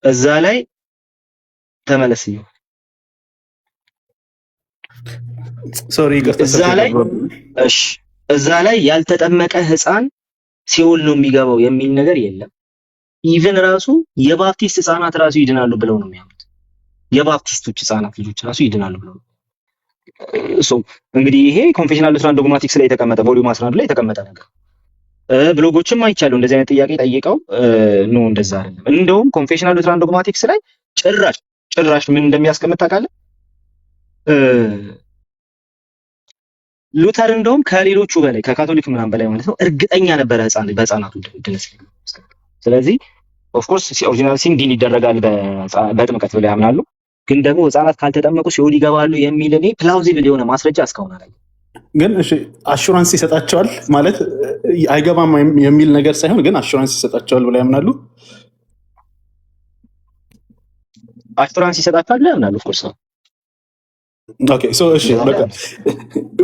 እዛ ላይ ተመለስዩ እዛ ላይ ያልተጠመቀ ህፃን ሲኦል ነው የሚገባው የሚል ነገር የለም። ኢቭን ራሱ የባፕቲስት ህፃናት ራሱ ይድናሉ ብለው ነው የሚያምኑት። የባፕቲስቶች ህፃናት ልጆች ራሱ ይድናሉ ብለው እንግዲህ ይሄ ኮንፌሽናል ሉተራን ዶግማቲክስ ላይ የተቀመጠ ቮሊዩም 11 ላይ የተቀመጠ ነገር። ብሎጎችም አይቻሉ እንደዚህ አይነት ጥያቄ ጠይቀው ነው እንደዛ አይደለም። እንደውም ኮንፌሽናል ሉተራን ዶግማቲክስ ላይ ጭራሽ ምን እንደሚያስቀምጥ ታውቃለህ? ሉተር እንደውም ከሌሎቹ በላይ ከካቶሊክ ምናምን በላይ ማለት ነው እርግጠኛ ነበረ በህፃናቱ ድነስ። ስለዚህ ኦፍ ኮርስ ኦሪጂናል ሲን ዲል ይደረጋል በጥምቀት ብለው ያምናሉ። ግን ደግሞ ህፃናት ካልተጠመቁ ሲኦል ይገባሉ የሚል እኔ ፕላውዚብል የሆነ ማስረጃ እስካሁን አላየሁም። ግን እሺ አሹራንስ ይሰጣቸዋል ማለት አይገባም የሚል ነገር ሳይሆን ግን አሹራንስ ይሰጣቸዋል ብለው ያምናሉ። አሹራንስ ይሰጣቸዋል ያምናሉ። ኦፍ ኮርስ ኦኬ ሶ እሺ በቃ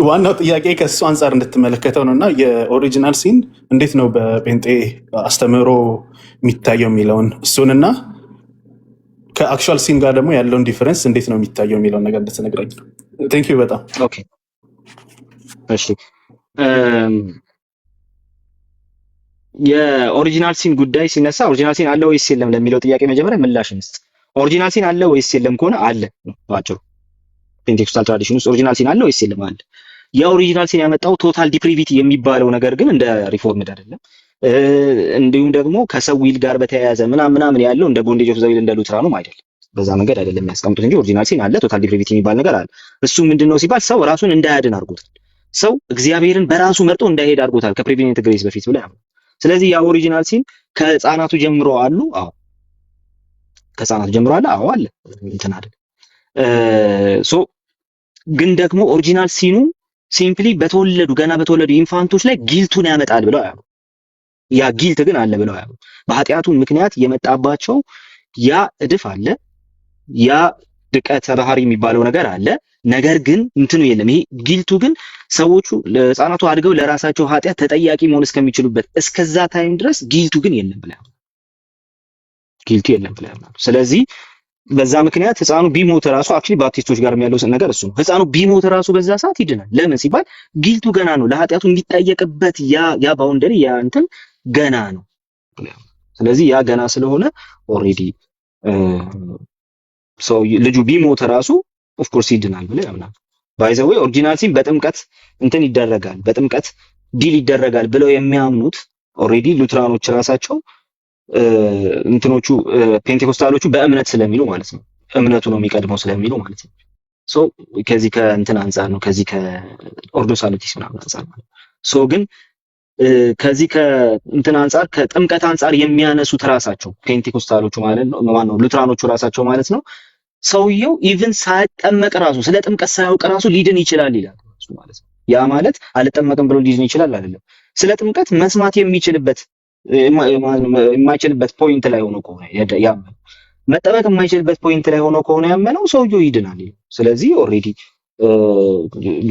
ዋናው ጥያቄ ከሱ አንፃር እንድትመለከተው ነውና የኦሪጂናል ሲን እንዴት ነው በጴንጤ አስተምህሮ የሚታየው የሚለውን እሱንና ከአክቹዋል ሲን ጋር ደግሞ ያለውን ዲፈረንስ እንዴት ነው የሚታየው የሚለውን ነገር እንድትነግረኝ ነው። ቴንክ ዩ በጣም ኦኬ። እሺ የኦሪጂናል ሲን ጉዳይ ሲነሳ ኦሪጂናል ሲን አለ ወይስ የለም ለሚለው ጥያቄ መጀመሪያ ምላሽ እንስጥ። ኦሪጂናል ሲን አለ ወይስ የለም ከሆነ አለ ነው ባጭሩ። ፔንቴኮስታል ትራዲሽን ውስጥ ኦሪጂናል ሲን አለ ወይስ የለም? አለ። የኦሪጂናል ሲን ያመጣው ቶታል ዲፕሪቪቲ የሚባለው ነገር ግን እንደ ሪፎርምድ አይደለም። እንዲሁም ደግሞ ከሰው ዊል ጋር በተያያዘ ምናምን ያለው እንደ ቦንዴጅ ኦፍ ዘ ዊል እንደ ሉትራኑም አይደለም። በዛ መንገድ አይደለም የሚያስቀምጡት እንጂ ኦሪጂናል ሲን አለ፣ ቶታል ዲፕሪቪቲ የሚባል ነገር አለ። እሱ ምንድነው ሲባል ሰው ራሱን እንዳያድን አድርጎታል። ሰው እግዚአብሔርን በራሱ መርጦ እንዳይሄድ አድርጎታል ከፕሪቪኒየንት ግሬስ በፊት ብለ ያምኑ። ስለዚህ ያ ኦሪጂናል ሲን ከህፃናቱ ጀምሮ አሉ። አዎ ከህፃናቱ ጀምሮ አለ። አዎ አለ እንትን አይደል ሶ ግን ደግሞ ኦሪጂናል ሲኑ ሲምፕሊ ገና በተወለዱ ኢንፋንቶች ላይ ጊልቱን ያመጣል ብለው አያሉ። ያ ጊልት ግን አለ ብለው አያሉ። በኃጢአቱ ምክንያት የመጣባቸው ያ እድፍ አለ፣ ያ ድቀተ ባህሪ የሚባለው ነገር አለ። ነገር ግን እንትኑ የለም። ይሄ ጊልቱ ግን ሰዎቹ ለህፃናቱ አድገው ለራሳቸው ኃጢአት ተጠያቂ መሆን እስከሚችሉበት እስከዛ ታይም ድረስ ጊልቱ ግን የለም ብለው ያምናሉ። ጊልቱ የለም ብለው ያምናሉ። ስለዚህ በዛ ምክንያት ህፃኑ ቢሞት ራሱ አክቹሊ ባፕቲስቶች ጋር ያለው ነገር እሱ ነው። ህፃኑ ቢሞት ራሱ በዛ ሰዓት ይድናል። ለምን ሲባል ጊልቱ ገና ነው። ለኃጢአቱ የሚጠየቅበት ያ ባውንደሪ ያ እንትን ገና ነው። ስለዚህ ያ ገና ስለሆነ ኦልሬዲ ሰው ልጁ ቢሞት ራሱ ኦፍ ኮርስ ይድናል ብለው ያምናል። ባይ ዘ ዌይ ኦሪጂናል ሲን በጥምቀት እንትን ይደረጋል፣ በጥምቀት ዲል ይደረጋል ብለው የሚያምኑት ኦልሬዲ ሉትራኖች ራሳቸው እንትኖቹ ፔንቴኮስታሎቹ በእምነት ስለሚሉ ማለት ነው። እምነቱ ነው የሚቀድመው ስለሚሉ ማለት ነው። ሶ ከዚህ ከእንትን አንፃር ነው፣ ከዚህ ከኦርዶሳሊቲስ ምናምን አንፃር ማለት ሶ ግን ከዚህ ከእንትን አንፃር ከጥምቀት አንፃር የሚያነሱት ራሳቸው ፔንቴኮስታሎቹ ማለት ነው፣ ማነው ሉትራኖቹ ራሳቸው ማለት ነው። ሰውየው ኢቭን ሳይጠመቅ ራሱ ስለ ጥምቀት ሳያውቅ ራሱ ሊድን ይችላል ይላል ማለት ነው። ያ ማለት አልጠመቅም ብሎ ሊድን ይችላል አይደለም። ስለ ጥምቀት መስማት የሚችልበት የማይችልበት ፖይንት ላይ ሆኖ ከሆነ ያመነው መጠመቅ የማይችልበት ፖይንት ላይ ሆኖ ከሆነ ያመነው ሰውየው ይድናል። ስለዚህ ኦልሬዲ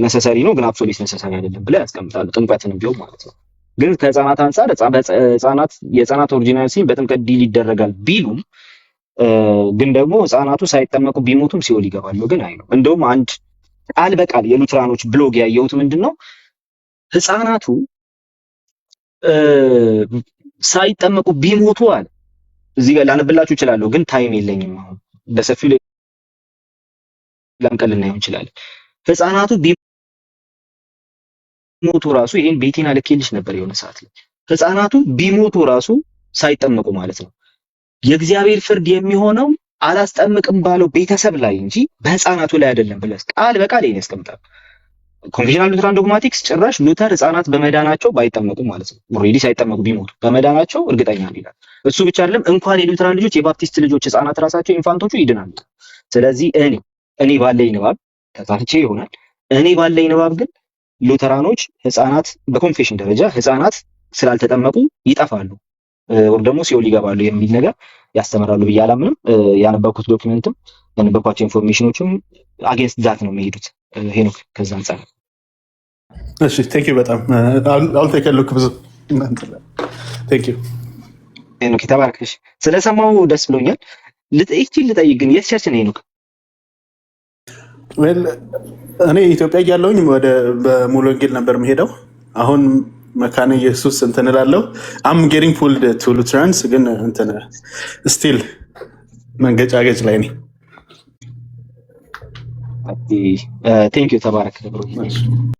ነሰሰሪ ነው ግን አብሶሉት ነሰሰሪ አይደለም ብለው ያስቀምጣሉ፣ ጥምቀትንም ቢሆን ማለት ነው። ግን ከህፃናት አንፃር የህፃናት ኦሪጂናል ሲን በጥምቀት ዲል ይደረጋል ቢሉም ግን ደግሞ ህፃናቱ ሳይጠመቁ ቢሞቱም ሲኦል ይገባሉ ግን አይ ነው። እንደውም አንድ ቃል በቃል የሉትራኖች ብሎግ ያየሁት ምንድነው ህፃናቱ ሳይጠመቁ ቢሞቱ አለ። እዚህ ጋር ላነብላችሁ እችላለሁ ግን ታይም የለኝም። አሁን በሰፊው ለምቀልና ይሆን ይችላል። ህፃናቱ ቢሞቱ ራሱ ይሄን ቤቲና ልኬልሽ ነበር የሆነ ሰዓት ላይ ህፃናቱ ቢሞቱ ራሱ ሳይጠመቁ ማለት ነው የእግዚአብሔር ፍርድ የሚሆነው አላስጠምቅም ባለው ቤተሰብ ላይ እንጂ በህፃናቱ ላይ አይደለም ብለህ ቃል በቃል ይሄን ያስቀምጣል። ኮንቬንሽናል ሉተራን ዶግማቲክስ ጭራሽ ሉተር ህፃናት በመዳናቸው ባይጠመቁ ማለት ነው ኦልሬዲ ሳይጠመቁ ቢሞቱ በመዳናቸው እርግጠኛ ነው ይላል። እሱ ብቻ አይደለም እንኳን የሉተራን ልጆች የባፕቲስት ልጆች ህፃናት ራሳቸው ኢንፋንቶቹ ይድናሉ። ስለዚህ እኔ ባለኝ ንባብ ተሳትቼ ይሆናል እኔ ባለኝ ንባብ ግን ሉተራኖች ህፃናት በኮንፌሽን ደረጃ ህፃናት ስላልተጠመቁ ይጠፋሉ ወር ደግሞ ሲኦል ይገባሉ የሚል ነገር ያስተምራሉ ብዬ አላምንም። ያነበብኩት ዶክመንትም ያነበብኳቸው ኢንፎርሜሽኖችም አጌንስት ዛት ነው የሚሄዱት። ሄኖክ ከዛ አንፃር እሺ ቴንክ ዩ በጣም አልተከለኩ ብዙ ቴንክ ዩ ሄኖክ ተባረክሽ። ስለሰማው ደስ ብሎኛል። ልጠይቅ ግን የት ቸርች ነው ሄኖክ? ዌል እኔ ኢትዮጵያ እያለሁኝ ወደ በሙሉ ወንጌል ነበር የምሄደው። አሁን መካነ ኢየሱስ እንትን እላለሁ። አም ጌቲንግ ፑልድ ቱ ሉትራንስ ግን እንትን ስቲል መንገጫገጭ ላይ ነኝ። ቴንክ ዩ ተባረክ።